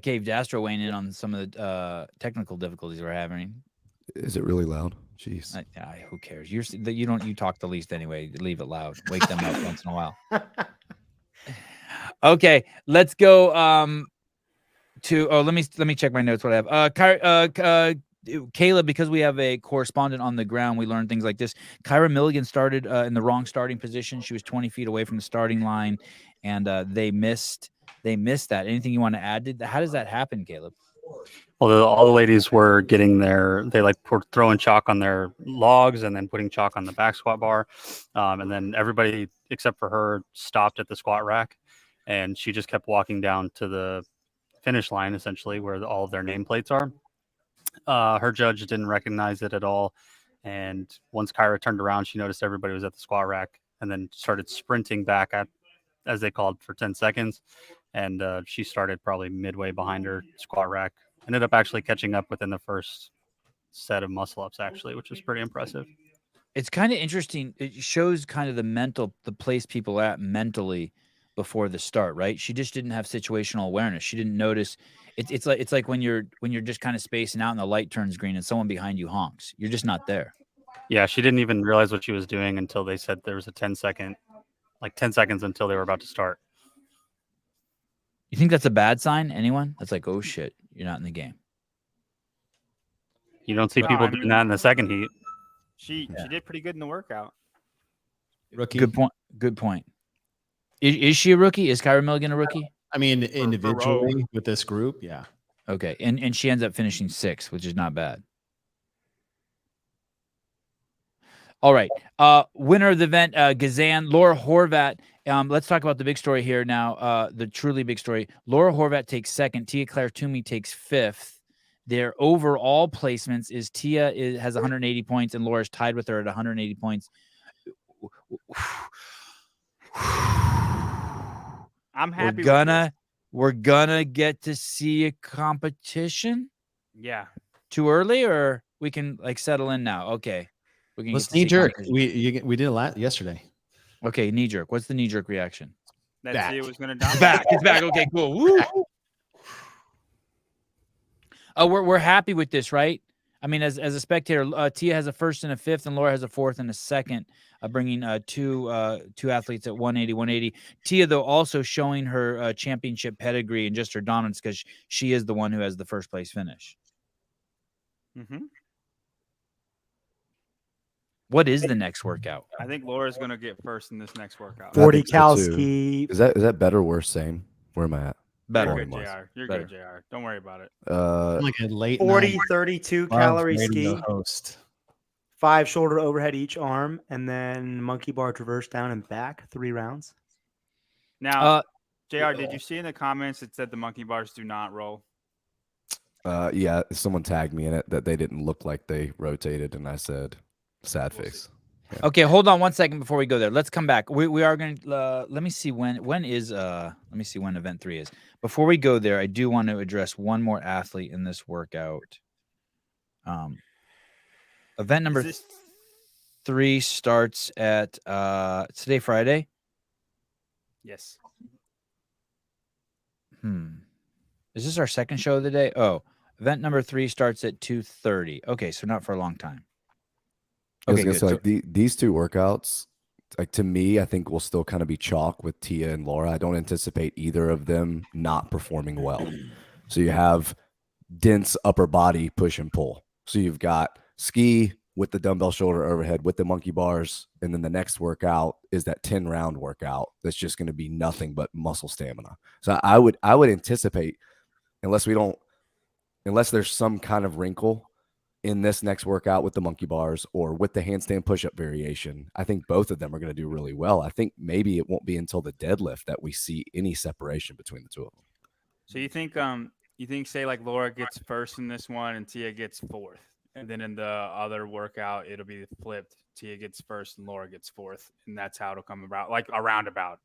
Cave Dastro weighing in on some of the technical difficulties we're having. Is it really loud? Jeez. Who cares? You talk the least anyway. Leave it loud. Wake them up once in a while. Okay, let's go to let me check my notes. What I have. Caleb, because we have a correspondent on the ground, we learn things like this. Kyra Milligan started in the wrong starting position. She was 20 feet away from the starting line, and they missed that. Anything you want to add? How does that happen, Caleb? Well, all the ladies were getting they were throwing chalk on their logs and then putting chalk on the back squat bar. And then everybody except for her stopped at the squat rack, and she just kept walking down to the finish line, essentially where all of their nameplates are. Her judge didn't recognize it at all. And once Kyra turned around, she noticed everybody was at the squat rack and then started sprinting back as they called, for 10 seconds. And she started probably midway behind her squat rack. Ended up actually catching up within the first set of muscle ups, actually, which was pretty impressive. It's kind of interesting. It shows kind of the place people are at mentally before the start, right? She just didn't have situational awareness. She didn't notice. It's like when you're just kind of spacing out and the light turns green and someone behind you honks. You're just not there. Yeah, she didn't even realize what she was doing until they said there was a 10 seconds until they were about to start. You think that's a bad sign? Anyone? That's like, oh shit, you're not in the game. You don't see people doing that in the second heat. She did pretty good in the workout. Rookie. Good point. Is she a rookie? Is Kyra Milligan a rookie? I mean, individually with this group, yeah. Okay, and she ends up finishing 6th, which is not bad. All right, winner of the event, Gazan, Laura Horvat. Let's talk about the big story here now. The truly big story. Laura Horvat takes 2nd. Tia Claire Tumi takes 5th. Their overall placements is Tia has 180 points and Laura's tied with her at 180 points. I'm happy. We're gonna get to see a competition. Yeah. Too early, or we can like settle in now. Okay. Let's knee jerk. We did a lot yesterday. Okay, knee jerk. What's the knee jerk reaction? That Tia was gonna dominate. Back. It's back. Okay, cool. Woo. We're happy with this, right? I mean, as a spectator, Tia has a 1st and a 5th, and Laura has a 4th and a 2nd, bringing two athletes at 180, 180. Tia, though, also showing her championship pedigree and just her dominance because she is the one who has the 1st place finish. Mm-hmm. What is the next workout? I think Laura's gonna get 1st in this next workout. 40 cal ski. Is that better or worse? Same. Where am I at? Better. You're good, JR. You're good, JR. Don't worry about it. Like a late 40, 32 calorie ski. Host. 5 shoulder overhead each arm, and then monkey bar traverse down and back, 3 rounds. Now, JR, did you see in the comments it said the monkey bars do not roll? Yeah, someone tagged me in it that they didn't look like they rotated, and I said, sad face. Yeah. Okay, hold on 1 second before we go there. Let's come back. We are going to let me see when is let me see when event 3 is. Before we go there, I do want to address one more athlete in this workout. Event number 3 starts at today, Friday. Yes. Is this our second show of the day? Oh, event number 3 starts at 2:30. Okay, so not for a long time. Okay, good. So, like these 2 workouts, like to me, I think will still kind of be chalk with Tia and Laura. I don't anticipate either of them not performing well. So you have dense upper body push and pull. So you've got ski with the dumbbell shoulder overhead with the monkey bars, and then the next workout is that 10-round workout that's just going to be nothing but muscle stamina. So I would anticipate, unless there's some kind of wrinkle in this next workout with the monkey bars or with the handstand push-up variation, I think both of them are going to do really well. I think maybe it won't be until the deadlift that we see any separation between the 2 of them. So you think say like Laura gets 1st in this one and Tia gets 4th, and then in the other workout it'll be flipped. Tia gets 1st and Laura gets 4th, and that's how it'll come about, like a roundabout.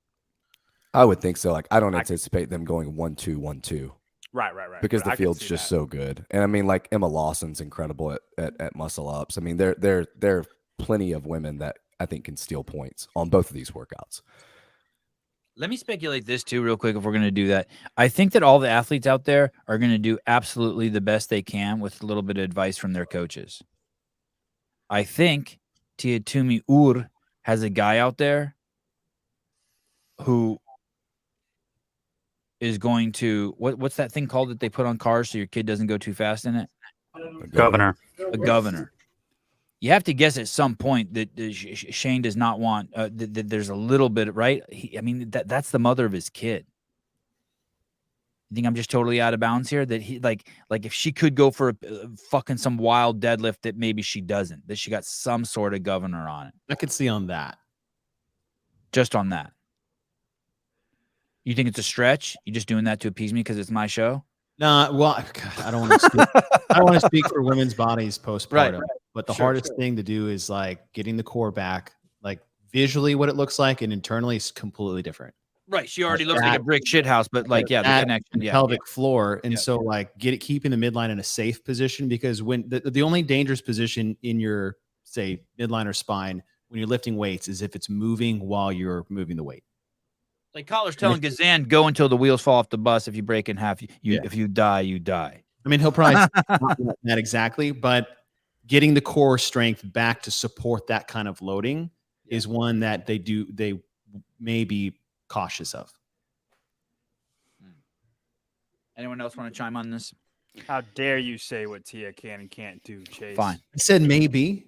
I would think so. Like I don't anticipate them going 1-2, 1-2. Right. Because the field's just so good. And I mean, like Emma Lawson's incredible at muscle ups. I mean, there are plenty of women that I think can steal points on both of these workouts. Let me speculate this too real quick if we're going to do that. I think that all the athletes out there are going to do absolutely the best they can with a little bit of advice from their coaches. I think Tia Tumi Ur has a guy out there who is going to what's that thing called that they put on cars so your kid doesn't go too fast in it? Governor. A governor. You have to guess at some point that Shane does not want that there's a little bit, right? That's the mother of his kid. You think I'm just totally out of bounds here? That he like if she could go for fucking some wild deadlift that maybe she doesn't, that she got some sort of governor on it. I could see on that. Just on that. You think it's a stretch? You just doing that to appease me because it's my show? No, well, God, I don't want to speak. I don't want to speak for women's bodies postpartum. Right. But the hardest thing to do is like getting the core back, like visually what it looks like, and internally is completely different. Right. She already looks like a brick shit house, but like, the connection, pelvic floor. And so like keeping the midline in a safe position, because when the only dangerous position in your, say, midline or spine when you're lifting weights is if it's moving while you're moving the weight. Like Collar's telling Gazan, go until the wheels fall off the bus. If you break in half, if you die, you die. I mean, he'll probably not do that exactly, but getting the core strength back to support that kind of loading is one that they may be cautious of. Anyone else want to chime on this? How dare you say what Tia can and can't do, Chase? Fine. I said maybe.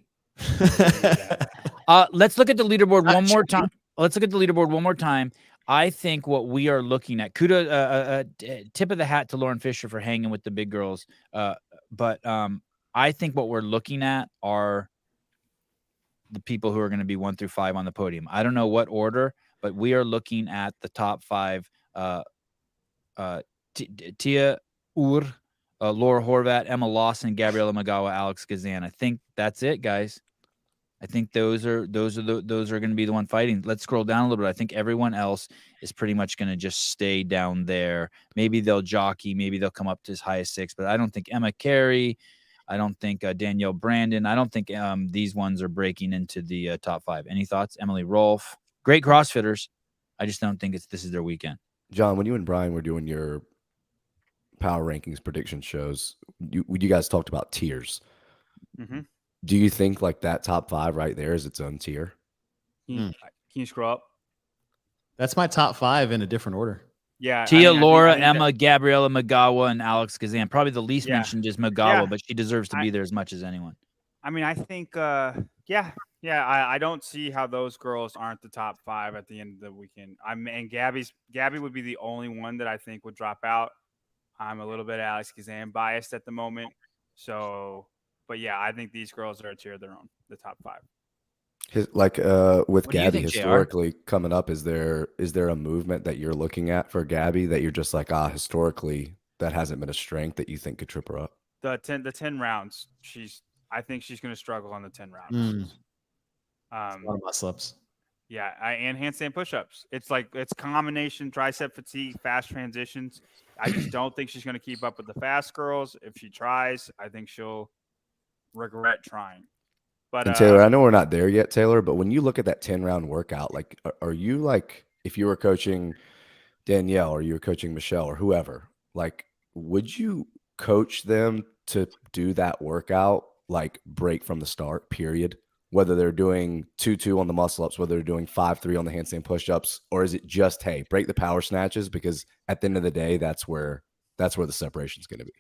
Let's look at the leaderboard one more time. Let's look at the leaderboard one more time. I think what we are looking at, tip of the hat to Lauren Fisher for hanging with the big girls. But I think what we're looking at are the people who are going to be 1 through 5 on the podium. I don't know what order, but we are looking at the top 5. Tia Ur, Laura Horvat, Emma Lawson, Gabriela Magawa, Alex Gazan. I think that's it, guys. I think those are going to be the one fighting. Let's scroll down a little bit. I think everyone else is pretty much going to just stay down there. Maybe they'll jockey. Maybe they'll come up to as high as 6. But I don't think Emma Carey. I don't think Danielle Brandon. I don't think these ones are breaking into the top 5. Any thoughts? Emily Rolfe. Great CrossFitters. I just don't think this is their weekend. John, when you and Brian were doing your power rankings prediction shows, you guys talked about tiers. Mm-hmm. Do you think like that top 5 right there is its own tier? Can you scroll up? That's my top 5 in a different order. Yeah. Tia, Laura, Emma, Gabriela Magawa, and Alex Gazan. Probably the least mentioned is Magawa, but she deserves to be there as much as anyone. I mean, I think, I don't see how those girls aren't the top 5 at the end of the weekend. And Gabby would be the only one that I think would drop out. I'm a little bit Alex Gazan biased at the moment. So, but yeah, I think these girls are a tier of their own, the top 5. With Gabby historically coming up, is there a movement that you're looking at for Gabby that you're just like, historically that hasn't been a strength that you think could trip her up? The 10 rounds, I think she's going to struggle on the 10 rounds. A lot of muscle ups. Yeah, and handstand push-ups. It's combination tricep fatigue, fast transitions. I just don't think she's going to keep up with the fast girls. If she tries, I think she'll regret trying. But and Taylor, I know we're not there yet, Taylor, but when you look at that 10-round workout, like, are you like, if you were coaching Danielle or you were coaching Michelle or whoever, like, would you coach them to do that workout, like break from the start, period? Whether they're doing 2-2 on the muscle ups, whether they're doing 5-3 on the handstand push-ups, or is it just, hey, break the power snatches? Because at the end of the day, that's where the separation is going to be.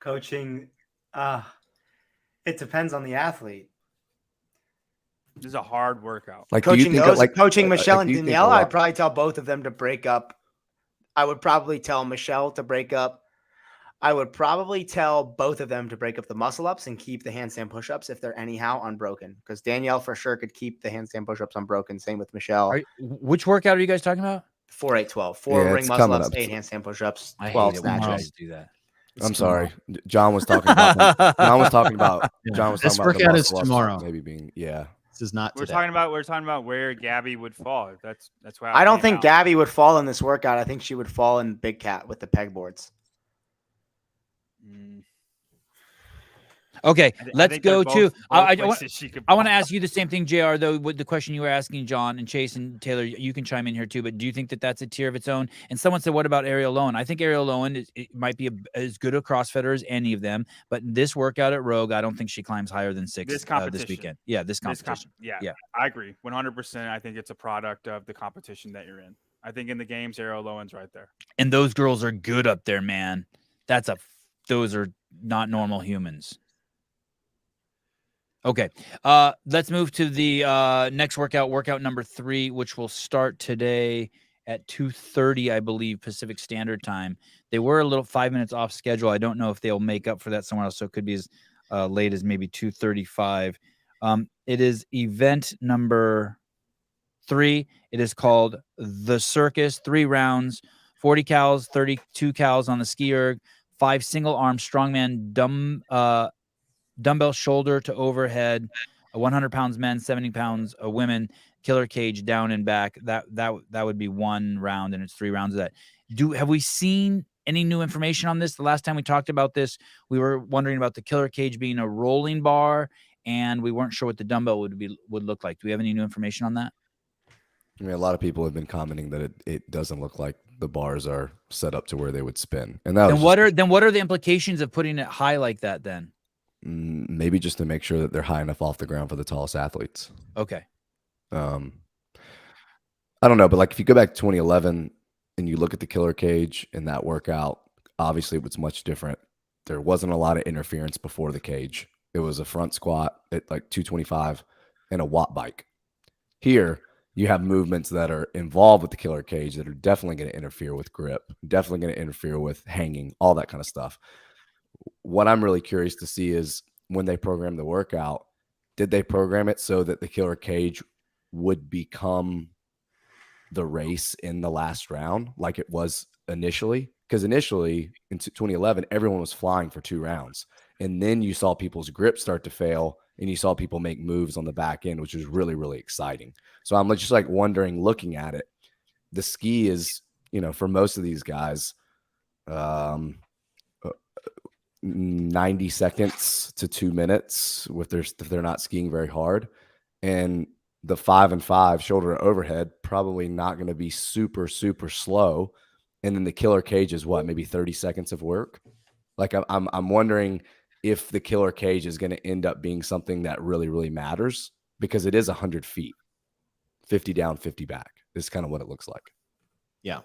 Coaching, it depends on the athlete. This is a hard workout. Like coaching coaching Michelle and Danielle, I'd probably tell both of them to break up. I would probably tell Michelle to break up. I would probably tell both of them to break up the muscle ups and keep the handstand push-ups if they're anyhow unbroken. Because Danielle for sure could keep the handstand push-ups unbroken. Same with Michelle. Which workout are you guys talking about? 4, 8, 12. 4 ring muscle ups, 8 handstand push-ups, 12 snatches. Do that. I'm sorry. John was talking about This workout is tomorrow. Maybe being This is not We're today. talking about where Gabby would fall. That's why I don't think Gabby would fall in this workout. I think she would fall in Big Cat with the pegboards. Okay, let's go to. I want to ask you the same thing, JR. Though with the question you were asking, John and Chase and Taylor, you can chime in here too. But do you think that that's a tier of its own? And someone said, "What about Ariel Lowen?" I think Ariel Lowen might be as good a CrossFitter as any of them. But this workout at Rogue, I don't think she climbs higher than 6 this weekend. Yeah, this competition. Yeah, I agree 100%. I think it's a product of the competition that you're in. I think in the games, Ariel Lowen's right there. And those girls are good up there, man. Those are not normal humans. Okay. Let's move to the next workout number 3, which will start today at 2:30, I believe, Pacific Standard Time. They were a little 5 minutes off schedule. I don't know if they'll make up for that somewhere else, so it could be as late as maybe 2:35. It is event number 3. It is called The Circus, 3 rounds, 40 cals, 32 cals on the ski erg, 5 single arm strongman dumbbell shoulder to overhead, 100 pounds men, 70 pounds women, killer cage down and back. That would be 1 round, and it's 3 rounds of that. Have we seen any new information on this? The last time we talked about this, we were wondering about the killer cage being a rolling bar, and we weren't sure what the dumbbell would look like. Do we have any new information on that? I mean, a lot of people have been commenting that it doesn't look like the bars are set up to where they would spin. And that what are the implications of putting it high like that then? Maybe just to make sure that they're high enough off the ground for the tallest athletes. Okay. I don't know, but like if you go back to 2011 and you look at the killer cage in that workout, obviously it was much different. There wasn't a lot of interference before the cage. It was a front squat at like 225 and a watt bike. Here, you have movements that are involved with the killer cage that are definitely going to interfere with grip, definitely going to interfere with hanging, all that kind of stuff. What I'm really curious to see is when they program the workout, did they program it so that the killer cage would become the race in the last round like it was initially? Because initially in 2011, everyone was flying for 2 rounds. And then you saw people's grip start to fail and you saw people make moves on the back end, which was really, really exciting. So I'm just like wondering, looking at it, the ski is, for most of these guys, 90 seconds to 2 minutes if they're not skiing very hard. And the 5 and 5 shoulder to overhead, probably not going to be super, super slow. And then the killer cage is what, maybe 30 seconds of work. Like I'm wondering if the killer cage is going to end up being something that really, really matters, because it is 100 feet, 50 down, 50 back. Is kind of what it looks like. Yeah.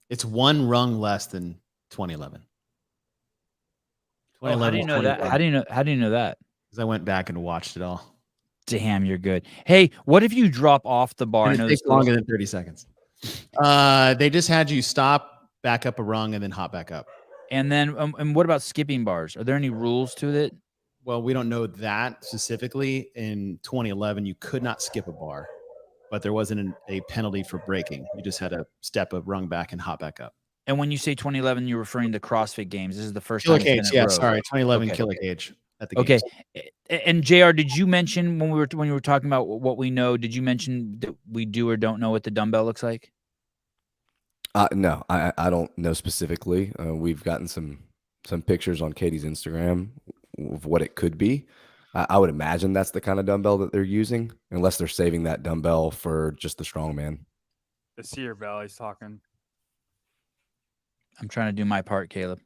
It's 1 rung less than 2011. How do you know that? How do you know that? Because I went back and watched it all. Damn, you're good. Hey, what if you drop off the bar? It takes longer than 30 seconds. They just had you stop, back up a rung, and then hop back up. And then, and what about skipping bars? Are there any rules to it? Well, we don't know that specifically. In 2011, you could not skip a bar, but there wasn't a penalty for breaking. You just had to step a rung back and hop back up. And when you say 2011, you're referring to CrossFit Games. This is the first Killer time. Cage, yeah, sorry, 2011 okay. Killer Cage at the Games. Okay. And JR, did you mention when you were talking about what we know? Did you mention that we do or don't know what the dumbbell looks like? No, I don't know specifically. We've gotten some pictures on Katie's Instagram of what it could be. I would imagine that's the kind of dumbbell that they're using, unless they're saving that dumbbell for just the strongman. The Sear bell he's talking. I'm trying to do my part, Caleb.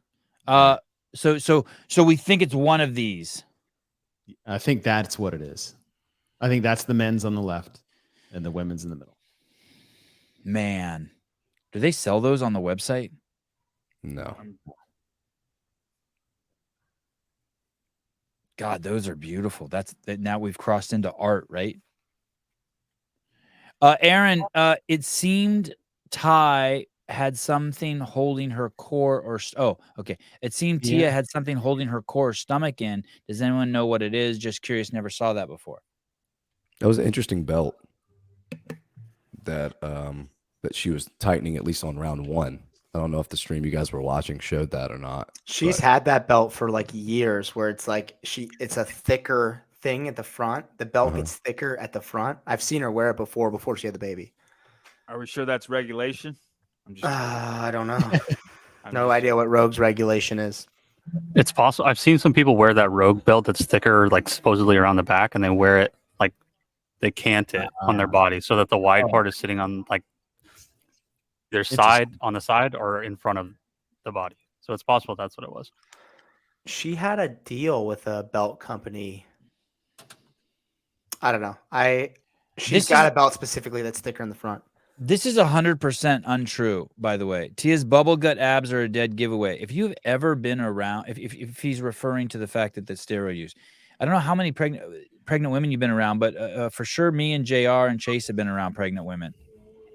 So we think it's one of these. I think that's what it is. I think that's the men's on the left and the women's in the middle. Man, do they sell those on the website? No. God, those are beautiful. Now we've crossed into art, right? Aaron, it seemed Ty had something holding her core it seemed Tia had something holding her core or stomach in. Does anyone know what it is? Just curious, never saw that before. That was an interesting belt that she was tightening, at least on round 1. I don't know if the stream you guys were watching showed that or not. She's had that belt for like years, where it's like it's a thicker thing at the front. The belt gets thicker at the front. I've seen her wear it before she had the baby. Are we sure that's regulation? I don't know. No idea what Rogue's regulation is. It's possible. I've seen some people wear that Rogue belt that's thicker, like supposedly around the back, and they wear it like they cant it on their body so that the wide part is sitting on like their side, on the side, or in front of the body. So it's possible that's what it was. She had a deal with a belt company. I don't know. She's got a belt specifically that's thicker in the front. This is 100% untrue, by the way. Tia's bubble gut abs are a dead giveaway. If you've ever been around, if he's referring to the fact that the steroid use, I don't know how many pregnant women you've been around, but for sure, me and JR and Chase have been around pregnant women,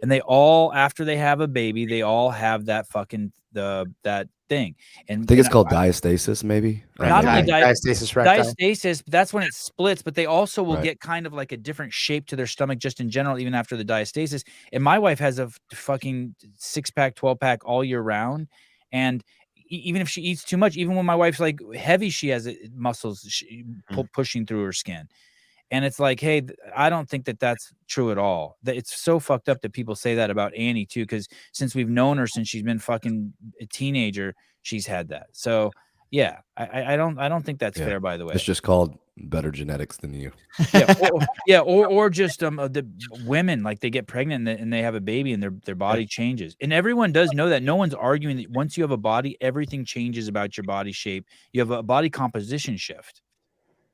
and they all, after they have a baby, they all have that fucking that thing. And I think it's called diastasis, maybe. Not only diastasis recti. diastasis, that's when it splits, but they also will Right. get kind of like a different shape to their stomach just in general, even after the diastasis. And my wife has a fucking 6-pack, 12-pack all year round. And even if she eats too much, even when my wife's like heavy, she has muscles pushing through her skin. And it's like, hey, I don't think that that's true at all. It's so fucked up that people say that about Annie too, because since we've known her since she's been fucking a teenager, she's had that. So yeah, I don't think that's fair. By the way, It's just called better genetics than you. or just the women, like they get pregnant and they have a baby and their body changes, and everyone does know that. No one's arguing that once you have a body, everything changes about your body shape. You have a body composition shift.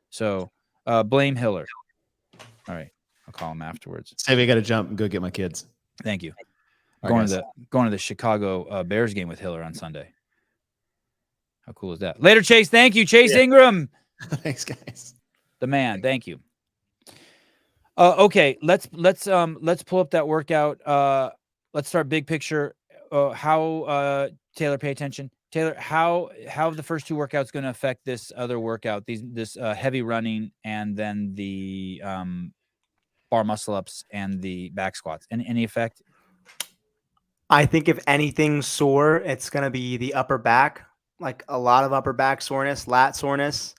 So. Blame Hiller. All right, I'll call him afterwards. Say we got to jump and go get my kids. Thank you. All Going right, to the Chicago Bears game with Hiller on Sunday. How cool is that? Later, Chase. Thank you, Chase Ingram. Thanks, guys. The man. Thank you. Okay, let's pull up that workout. Let's start big picture. How Taylor, pay attention. Taylor, how the first two workouts going to affect this other workout? This heavy running and then the bar muscle ups and the back squats. Any effect? I think if anything's sore, it's going to be the upper back, like a lot of upper back soreness, lat soreness.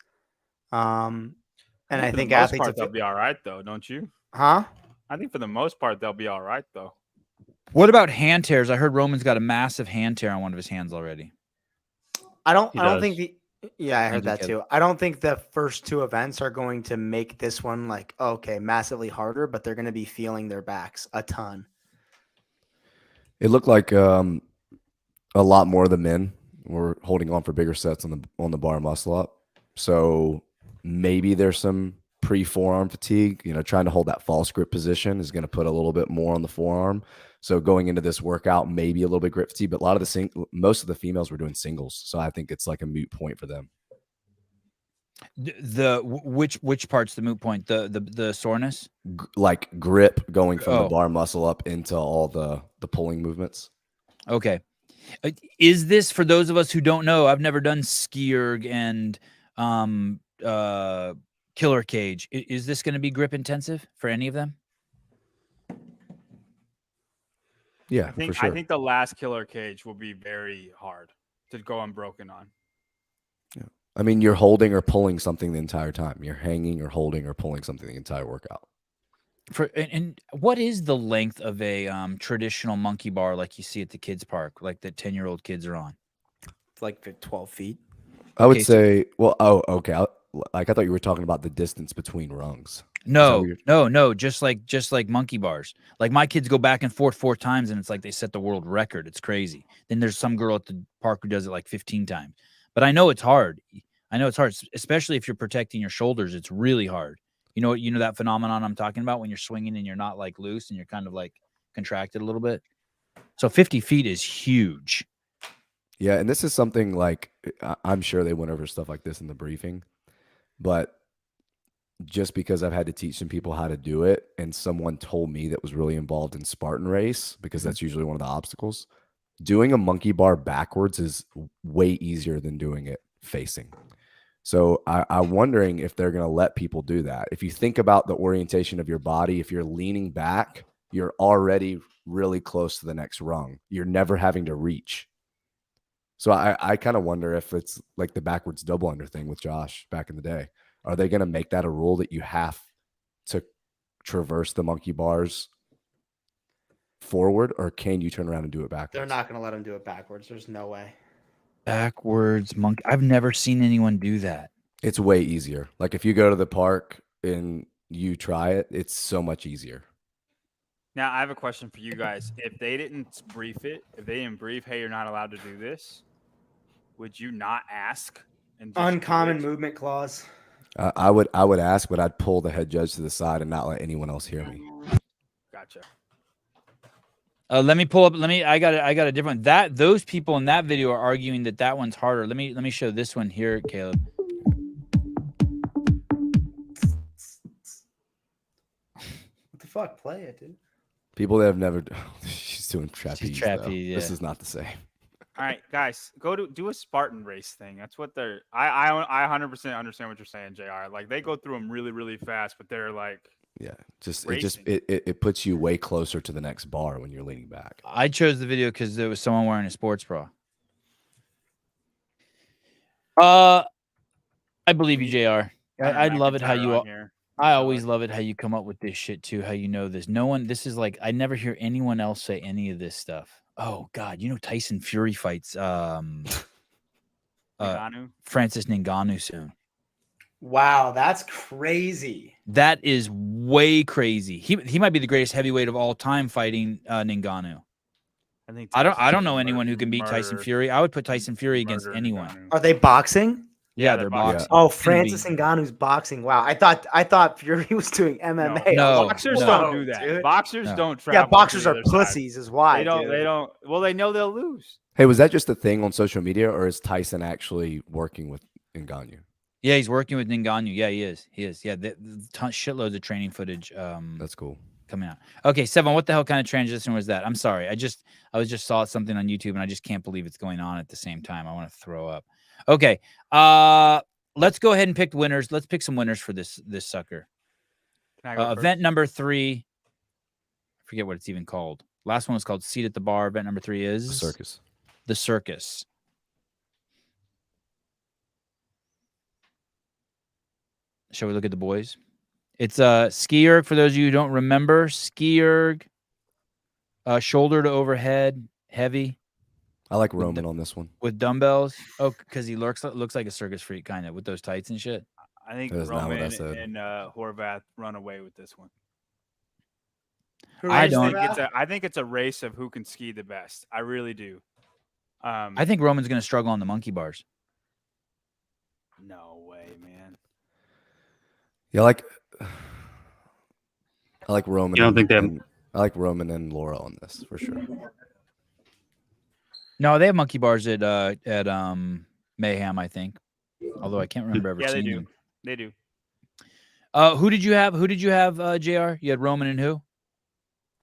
And I think athletes they'll be all right though, don't you? Huh? I think for the most part they'll be all right though. What about hand tears? I heard Roman's got a massive hand tear on one of his hands already. I don't think I heard that too. I don't think the first two events are going to make this one like, okay, massively harder, but they're going to be feeling their backs a ton. It looked like a lot more of the men were holding on for bigger sets on the bar muscle up. So maybe there's some pre-forearm fatigue. Trying to hold that false grip position is going to put a little bit more on the forearm. So going into this workout, maybe a little bit grip fatigue, but most of the females were doing singles. So I think it's like a moot point for them. Which part's the moot point? The soreness? Like grip going from the bar muscle up into all the pulling movements. Okay. Is this, for those of us who don't know, I've never done skierg and killer cage. Is this going to be grip intensive for any of them? Yeah, for sure. I think the last killer cage will be very hard to go unbroken on. Yeah. I mean, you're holding or pulling something the entire time. You're hanging or holding or pulling something the entire workout. And what is the length of a traditional monkey bar like you see at the kids park, like the 10-year-old kids are on? It's like 12 feet. I would say, okay. I thought you were talking about the distance between rungs. No, just like monkey bars. Like my kids go back and forth 4 times, and it's like they set the world record. It's crazy. Then there's some girl at the park who does it like 15 times. But I know it's hard. Especially if you're protecting your shoulders. It's really hard. You know that phenomenon I'm talking about when you're swinging and you're not like loose and you're kind of like contracted a little bit. So 50 feet is huge. Yeah, and this is something like I'm sure they went over stuff like this in the briefing, but just because I've had to teach some people how to do it, and someone told me that was really involved in Spartan race, because that's usually one of the obstacles, doing a monkey bar backwards is way easier than doing it facing. So I'm wondering if they're going to let people do that. If you think about the orientation of your body, if you're leaning back, you're already really close to the next rung. You're never having to reach. So I kind of wonder if it's like the backwards double under thing with Josh back in the day. Are they going to make that a rule that you have to traverse the monkey bars forward, or can you turn around and do it backwards? They're not going to let them do it backwards. There's no way. Backwards monkey. I've never seen anyone do that. It's way easier. Like if you go to the park and you try it, it's so much easier. Now, I have a question for you guys. If they didn't brief, hey, you're not allowed to do this, would you not ask? And Uncommon movement clause. I would ask, but I'd pull the head judge to the side and not let anyone else hear me. Gotcha. Let me pull up. I got a different. Those people in that video are arguing that one's harder. Let me show this one here, Caleb. What the fuck? Play it, dude. People that have never. She's doing trapeze. Trapeze, This yeah. is not the same. All right, guys, do a Spartan race thing. That's what they're. I 100% understand what you're saying, JR. Like they go through them really, really fast, but they're like. Yeah, Racing. it puts you way closer to the next bar when you're leaning back. I chose the video because there was someone wearing a sports bra. I believe you, JR. I love it how you. I always love it how you come up with this shit too. How you know this? No one. This is like I never hear anyone else say any of this stuff. Oh God, Tyson Fury fights Francis Ngannou soon. Wow, that's crazy. That is way crazy. He might be the greatest heavyweight of all time fighting Ngannou. I don't know anyone who can beat Tyson Fury. I would put Tyson Fury against anyone. Are they boxing? Yeah, they're boxing. Oh, Francis Ngannou's boxing. Wow, I thought Fury was doing MMA. No, boxers don't do that. Dude. Boxers don't travel. Yeah, boxers to are the other pussies, side. is why. They don't. Well, they know they'll lose. Hey, was that just a thing on social media, or is Tyson actually working with Ngannou? Yeah, he's working with Ngannou. Yeah, he is. Yeah, shitloads of training footage. That's cool. Coming out. Okay, Sevan, what the hell kind of transition was that? I'm sorry. I just saw something on YouTube and I just can't believe it's going on at the same time. I want to throw up. Okay. Let's go ahead and pick winners. Let's pick some winners for this sucker. Event number 3. I forget what it's even called. Last one was called Seat at the Bar. Event number 3 is The circus. The circus. Shall we look at the boys? It's ski erg. For those of you who don't remember, ski erg, shoulder to overhead, heavy. I like Roman on this one with dumbbells. Oh, because he looks like a circus freak, kind of with those tights and shit. I think That's not what I Roman said. and Horvath run away with this one. I don't. I think it's a race of who can ski the best. I really do. I think Roman's going to struggle on the monkey bars. No way, man. Yeah, I like Roman. You don't think they I like Roman and Laura on this for sure. No, they have monkey bars at Mayhem, I think. Although I can't remember ever seeing them. They do. Who did you have, JR? You had Roman and who?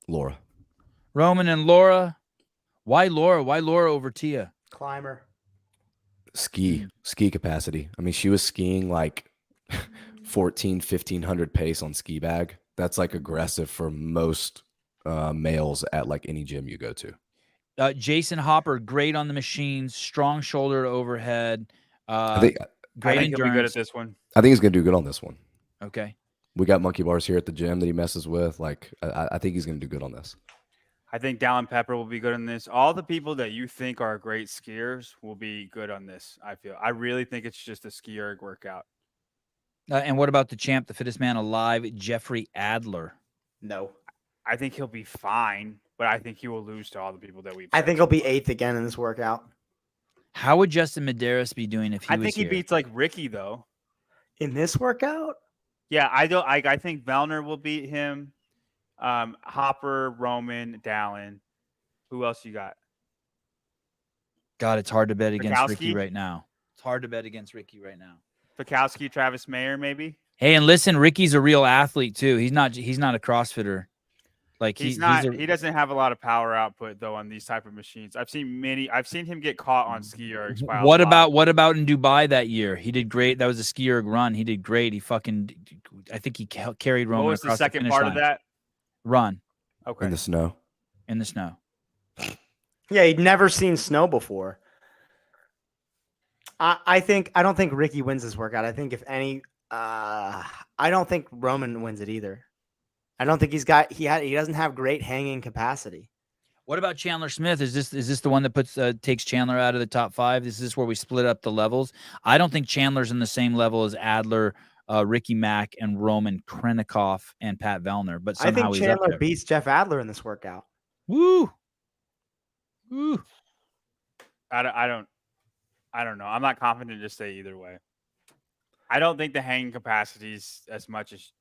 Laura. Roman and Laura. Why Laura? Why Laura over Tia? Climber. Ski capacity. I mean, she was skiing like 1,500 pace on ski bag. That's like aggressive for most males at like any gym you go to. Jason Hopper, great on the machines, strong shoulder to overhead. I think he'll be good at this one. I think he's gonna do good on this one. Okay. We got monkey bars here at the gym that he messes with. Like, I think he's gonna do good on this. I think Dallin Pepper will be good on this. All the people that you think are great skiers will be good on this. I really think it's just a ski erg workout. And what about the champ, the fittest man alive, Jeffrey Adler? No. I think he'll be fine, but I think he will lose to all the people that we. I think he'll be 8th again in this workout. How would Justin Medeiros be doing if he was I think he here? beats like Ricky though. In this workout? Yeah, I think Vellner will beat him. Hopper, Roman, Dallin. Who else you got? God, it's hard to bet against Bukowski? Ricky right now. It's hard to bet against Ricky right now. Bukowski, Travis Mayer, maybe. Hey, and listen, Ricky's a real athlete too. He's not a CrossFitter. Like he doesn't have a lot of power output though on these type of machines. I've seen him get caught on ski ergs. What about in Dubai that year? He did great. That was a ski erg run. He did great. I think he carried Roman. What was across the second finish part line. of that? Run Okay. In the snow. in the snow. Yeah, he'd never seen snow before. I don't think Ricky wins this workout. I think if any, I don't think Roman wins it either. I don't think he doesn't have great hanging capacity. What about Chandler Smith? Is this the one that takes Chandler out of the top 5? Is this where we split up the levels? I don't think Chandler's in the same level as Adler, Ricky Mack, and Roman Krennikov and Pat Vellner. But somehow I think he's up Chandler there. beats Jeff Adler in this workout. Woo! I don't know. I'm not confident to say either way. I don't think the hanging capacities as much as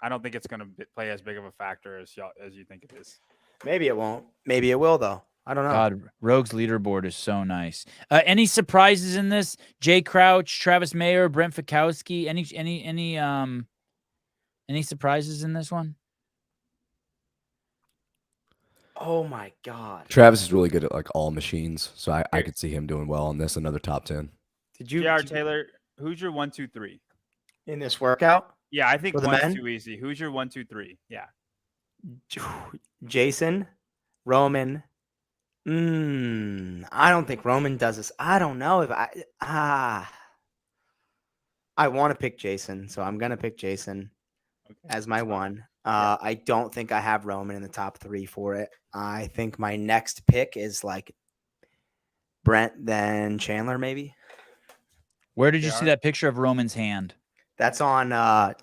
I don't think it's going to play as big of a factor as you think it is. Maybe it won't. Maybe it will though. I don't know. God, Rogue's leaderboard is so nice. Any surprises in this? Jay Crouch, Travis Mayer, Brent Fikowski. Any surprises in this one? Oh my God. Travis is really good at like all machines, so I could see him doing well on this. Another top 10. Did you JR Taylor, who's your 1, 2, 3? in this workout? Yeah, I think For the 1's men? too easy. Who's your 1, 2, 3? Yeah. Jason, Roman. I don't think Roman does this. I don't know if I want to pick Jason, so I'm gonna pick Jason as my one. I don't think I have Roman in the top 3 for it. I think my next pick is like Brent, then Chandler, maybe. Where did you see that picture of Roman's hand? That's on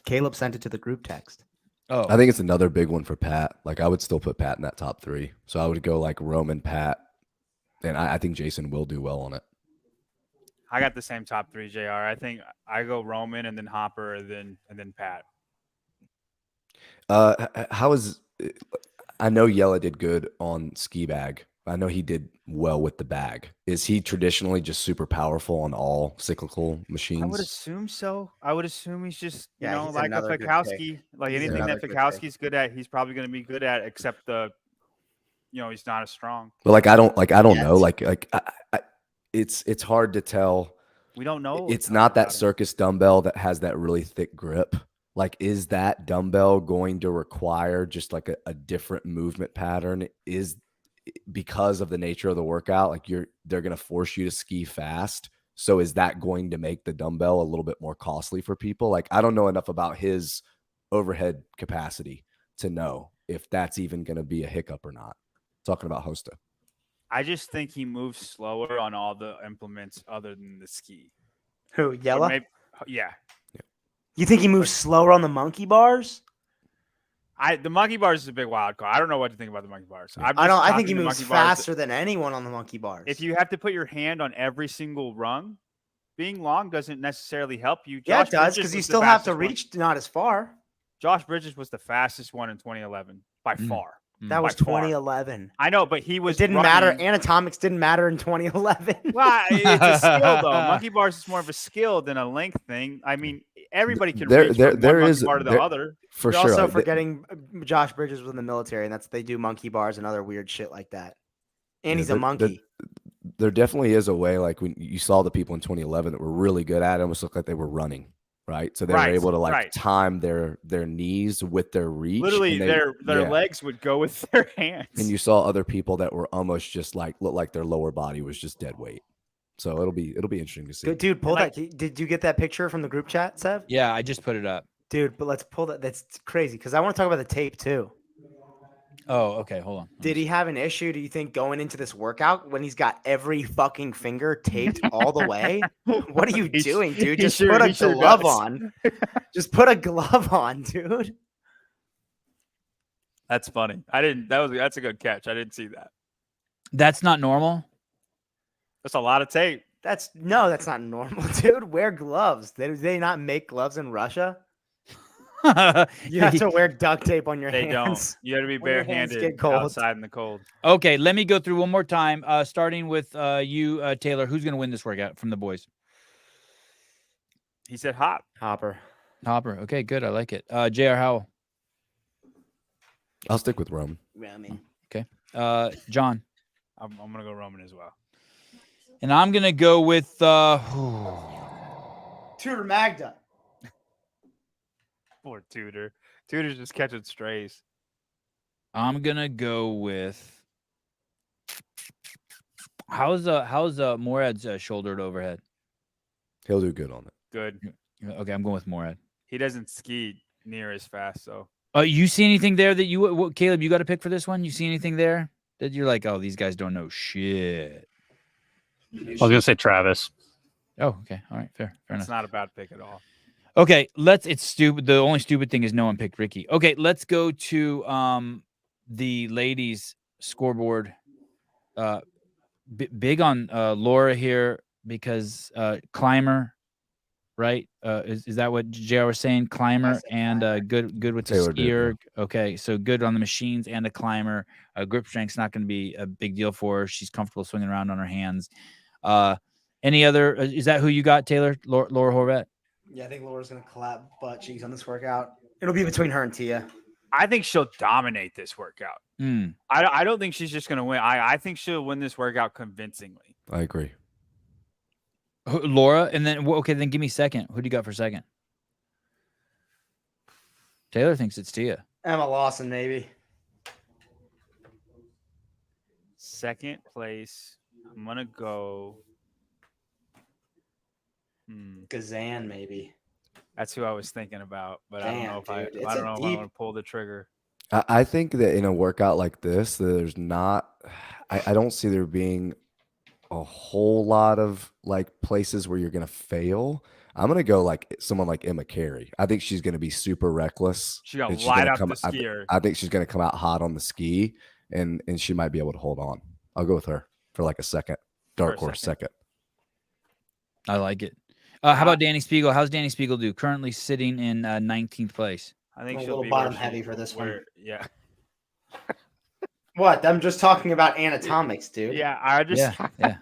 Caleb sent it to the group text. Oh, I think it's another big one for Pat. Like I would still put Pat in that top 3. So I would go like Roman, Pat, and I think Jason will do well on it. I got the same top 3, JR. I think I go Roman and then Hopper and then Pat. How is? I know Yella did good on ski bag. I know he did well with the bag. Is he traditionally just super powerful on all cyclical machines? I would assume so. I would assume he's just, you know, he's like a another good Fikowski. pick. Like He's anything another that good Fikowski's good at, he's probably going to be good at, except he's not as strong. But like I don't Yes. know. It's hard to tell. We don't know. It's not that about him. circus dumbbell that has that really thick grip. Like, is that dumbbell going to require just like a different movement pattern? Is because of the nature of the workout, like they're going to force you to ski fast. So is that going to make the dumbbell a little bit more costly for people? Like, I don't know enough about his overhead capacity to know if that's even going to be a hiccup or not. Talking about Hosta. I just think he moves slower on all the implements other than the ski. Who, Or Yella? maybe- yeah. You think he moves slower on the monkey bars? The monkey bars is a big wild card. I don't know what to think about the monkey bars. I think he moves faster than anyone on the monkey bars. If you have to put your hand on every single rung, being long doesn't necessarily help you. yeah, Josh it does Bridges because you was the still have to fastest one. reach not as far. Josh Bridges was the fastest one in 2011 by far. That was By far. 2011. I know, but he was It didn't matter. running- Anatomics didn't matter in 2011. Well, it's a skill though. Monkey bars is more of a skill than a length thing. I mean, everybody can reach from one monkey bar to the other. For You're sure. also forgetting Josh Bridges was in the military, and they do monkey bars and other weird shit like that. And he's a monkey. There definitely is a way, like when you saw the people in 2011 that were really good at it, almost looked like they were running, right? So they were able to time their knees with their reach. Literally, their legs would go with their hands. And you saw other people that were almost just like looked like their lower body was just dead weight. So it'll be interesting to see. Good dude, pull that. Did you get that picture from the group chat, Sev? Yeah, I just put it up. Dude, but let's pull that. That's crazy because I want to talk about the tape too. Oh, okay. Hold on. Did he have an issue, do you think, going into this workout when he's got every fucking finger taped all the way? What are you doing, dude? Just put a glove on. Just put a glove on, dude. That's funny. That's a good catch. I didn't see that. That's not normal. That's a lot of tape. That's not normal, dude. Wear gloves. Do they not make gloves in Russia? You have to wear duct tape on your They hands. don't. You got to be When your hands barehanded get cold. outside in the cold. Okay, let me go through one more time. Starting with you, Taylor. Who's going to win this workout from the boys? He said Hopper. Hopper. Okay, good. I like it. J.R. Howell. I'll stick with Roman. Okay. John. I'm going to go Roman as well. And I'm going to go with Tudor Magda. Poor Tudor. Tudor's just catching strays. I'm going to go with how's Morad's shouldered overhead? He'll do good on it. Good. Okay, I'm going with Morad. He doesn't ski near as fast, so. You see anything there that Caleb, you got to pick for this one? You see anything there that you're like, oh, these guys don't know shit? I was going to say Travis. Oh, okay. All right. Fair enough. It's not a bad pick at all. Okay. It's stupid. The only stupid thing is no one picked Ricky. Okay. Let's go to the ladies scoreboard. Big on Laura here because climber, right? Is that what JR was saying? Climber and good with the Taylor did, skier. Okay, so good on the machines and a climber. Grip strength's not going to be a big deal for her. She's comfortable swinging around on her hands. Any other? Is that who you got, Taylor? Laura Horvat? Yeah, I think Laura's gonna clap butt cheeks on this workout. It'll be between her and Tia. I think she'll dominate this workout. Mm. I don't think she's just going to win. I think she'll win this workout convincingly. I agree. Laura, and then okay, then give me second. Who do you got for second? Taylor thinks it's Tia. Emma Lawson, maybe. Second place, I'm gonna go. Gazan, maybe. That's who I was thinking about, but Damn, I don't know if dude, I don't know if I want to pull the trigger. I think that in a workout like this, there's not. I don't see there being a whole lot of like places where you're gonna fail. I'm gonna go like someone like Emma Carey. I think she's gonna be super reckless. She's gonna and light up come, the skier. I think she's gonna come out hot on the ski, and she might be able to hold on. I'll go with her for like a second. Dark horse second. I like it. How about Danny Spiegel? How's Danny Spiegel do? Currently sitting in 19th place. I think A she'll little be bottom where heavy for this one. Yeah. What? I'm just talking about anatomics, dude. Yeah, I just Yeah.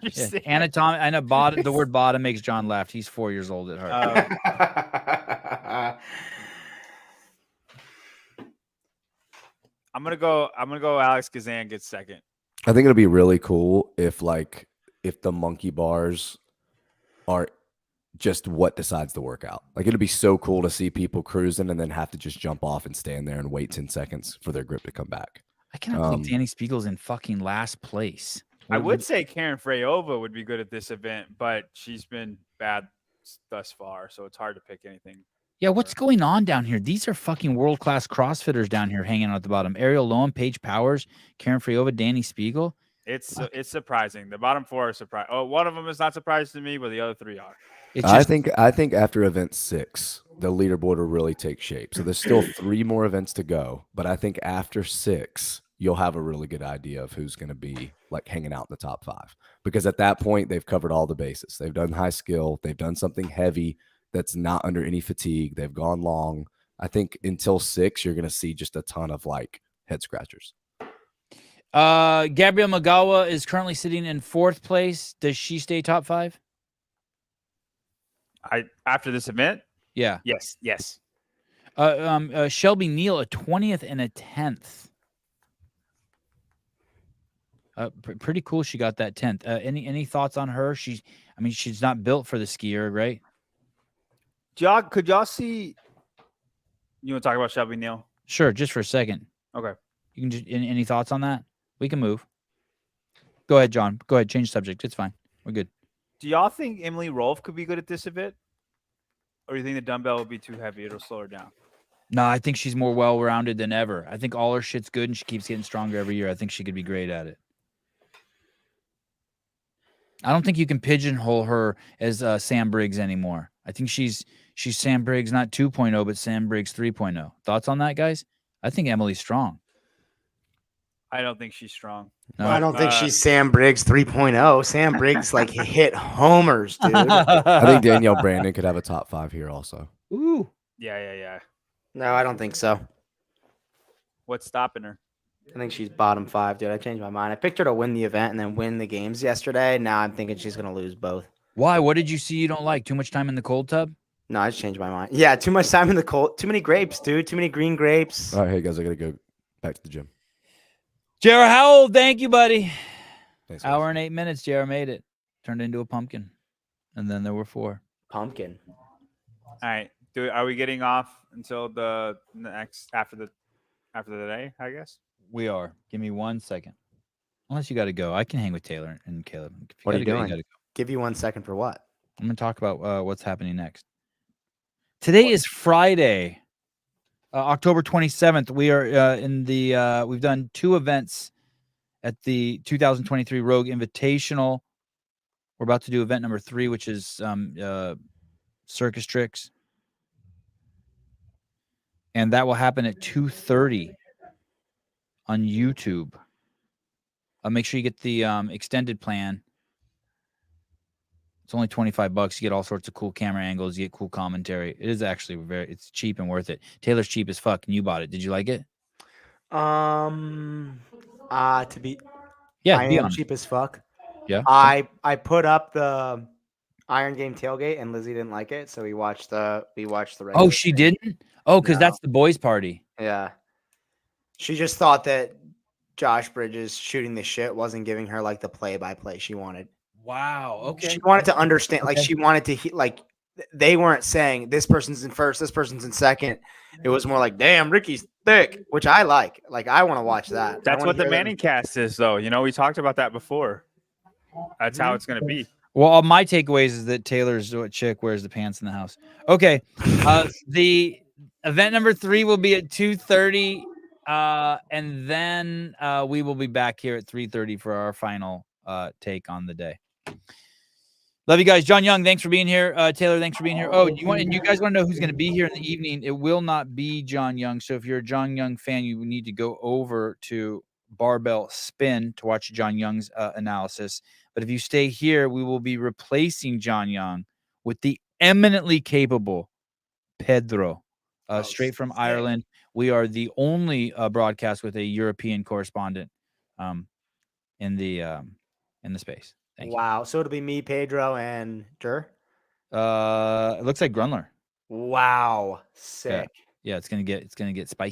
Anatomy. I know bottom. The word bottom makes John laugh. He's 4 years old at heart. I'm gonna go. Alex Gazan gets second. I think it'll be really cool if the monkey bars are just what decides the workout. Like it'll be so cool to see people cruising and then have to just jump off and stand there and wait 10 seconds for their grip to come back. I cannot believe Danny Spiegel's in fucking last place. I would say Karen Freyova would be good at this event, but she's been bad thus far, so it's hard to pick anything. Yeah, what's going on down here? These are fucking world-class CrossFitters down here hanging out at the bottom. Ariel Lowen, Paige Powers, Karen Freyova, Danny Spiegel. It's surprising. The bottom four are surprised. Oh, one of them is not surprised to me, but the other three are. I think after event 6, the leaderboard will really take shape. So there's still 3 more events to go, but I think after 6, you'll have a really good idea of who's going to be like hanging out in the top 5. Because at that point, they've covered all the bases. They've done high skill. They've done something heavy that's not under any fatigue. They've gone long. I think until 6, you're going to see just a ton of like head scratchers. Gabrielle Magawa is currently sitting in 4th place. Does she stay top 5? After this event? Yeah. Yes. Shelby Neal, a 20th and a 10th. Pretty cool. She got that 10th. Any thoughts on her? She's not built for the skier, right? Could y'all see? You want to talk about Shelby Neal? Sure, just for a second. Okay. You can just any thoughts on that? We can move. Go ahead, John. Go ahead. Change subject. It's fine. We're good. Do y'all think Emily Rolfe could be good at this event? Or do you think the dumbbell will be too heavy? It'll slow her down. No, I think she's more well-rounded than ever. I think all her shit's good, and she keeps getting stronger every year. I think she could be great at it. I don't think you can pigeonhole her as Sam Briggs anymore. I think she's Sam Briggs, not 2.0, but Sam Briggs 3.0. Thoughts on that, guys? I think Emily's strong. I don't think she's strong. No. I don't think she's Sam Briggs 3.0. Sam Briggs like hit homers, dude. I think Danielle Brandon could have a top 5 here also. Ooh. Yeah. No, I don't think so. What's stopping her? I think she's bottom 5, dude. I changed my mind. I picked her to win the event and then win the games yesterday. Now I'm thinking she's going to lose both. Why? What did you see you don't like? Too much time in the cold tub? No, I just changed my mind. Yeah, too much time in the cold. Too many grapes, dude. Too many green grapes. All right, hey guys, I got to go back to the gym. Jared Howell, thank you, buddy. Thanks, guys. Hour and 8 minutes. Jared made it. Turned into a pumpkin. And then there were 4. Pumpkin. All right. Are we getting off until the next after the day, I guess? We are. Give me 1 second. Unless you got to go. I can hang with Taylor and Caleb. What are you doing? Gotta go. Give you 1 second for what? I'm going to talk about what's happening next. Today is Friday, October 27th. We are we've done 2 events at the 2023 Rogue Invitational. We're about to do event number 3, which is Circus Tricks. And that will happen at 2:30 on YouTube. Make sure you get the extended plan It's only $25. You get all sorts of cool camera angles. You get cool commentary. It is actually it's cheap and worth it. Taylor's cheap as fuck, and you bought it. Did you like it? To be Yeah, I be am honest. cheap as fuck. Yeah. I put up the Iron Game tailgate and Lizzie didn't like it, so we watched the regular. Oh, she thing. didn't? Oh, because No. that's the boys' party. Yeah. She just thought that Josh Bridges shooting the shit wasn't giving her like the play-by-play she wanted. Wow. Okay. She wanted to understand, like Okay. she wanted to like they weren't saying this person's in first, this person's in second. It was more like, damn, Ricky's thick, which I like. Like I want to watch that. I That's wanna what the hear them. Manning cast is, though. You know, we talked about that before. That's how it's going to be. Well, all my takeaways is that Taylor's a chick wears the pants in the house. Okay. The event number 3 will be at 2:30. And then we will be back here at 3:30 for our final take on the day. Love you guys. John Young, thanks for being here. Taylor, thanks for being here. Oh, you guys want to know who's going to be here in the evening? It will not be John Young. So if you're a John Young fan, you need to go over to Barbell Spin to watch John Young's analysis. But if you stay here, we will be replacing John Young with the eminently capable Pedro, straight from Ireland. We are the only broadcast with a European correspondent in the space. Thank Wow. So it'll be me, Pedro, and Jer. you. It looks like Grunler. Wow. Sick. Yeah, it's gonna get spicy.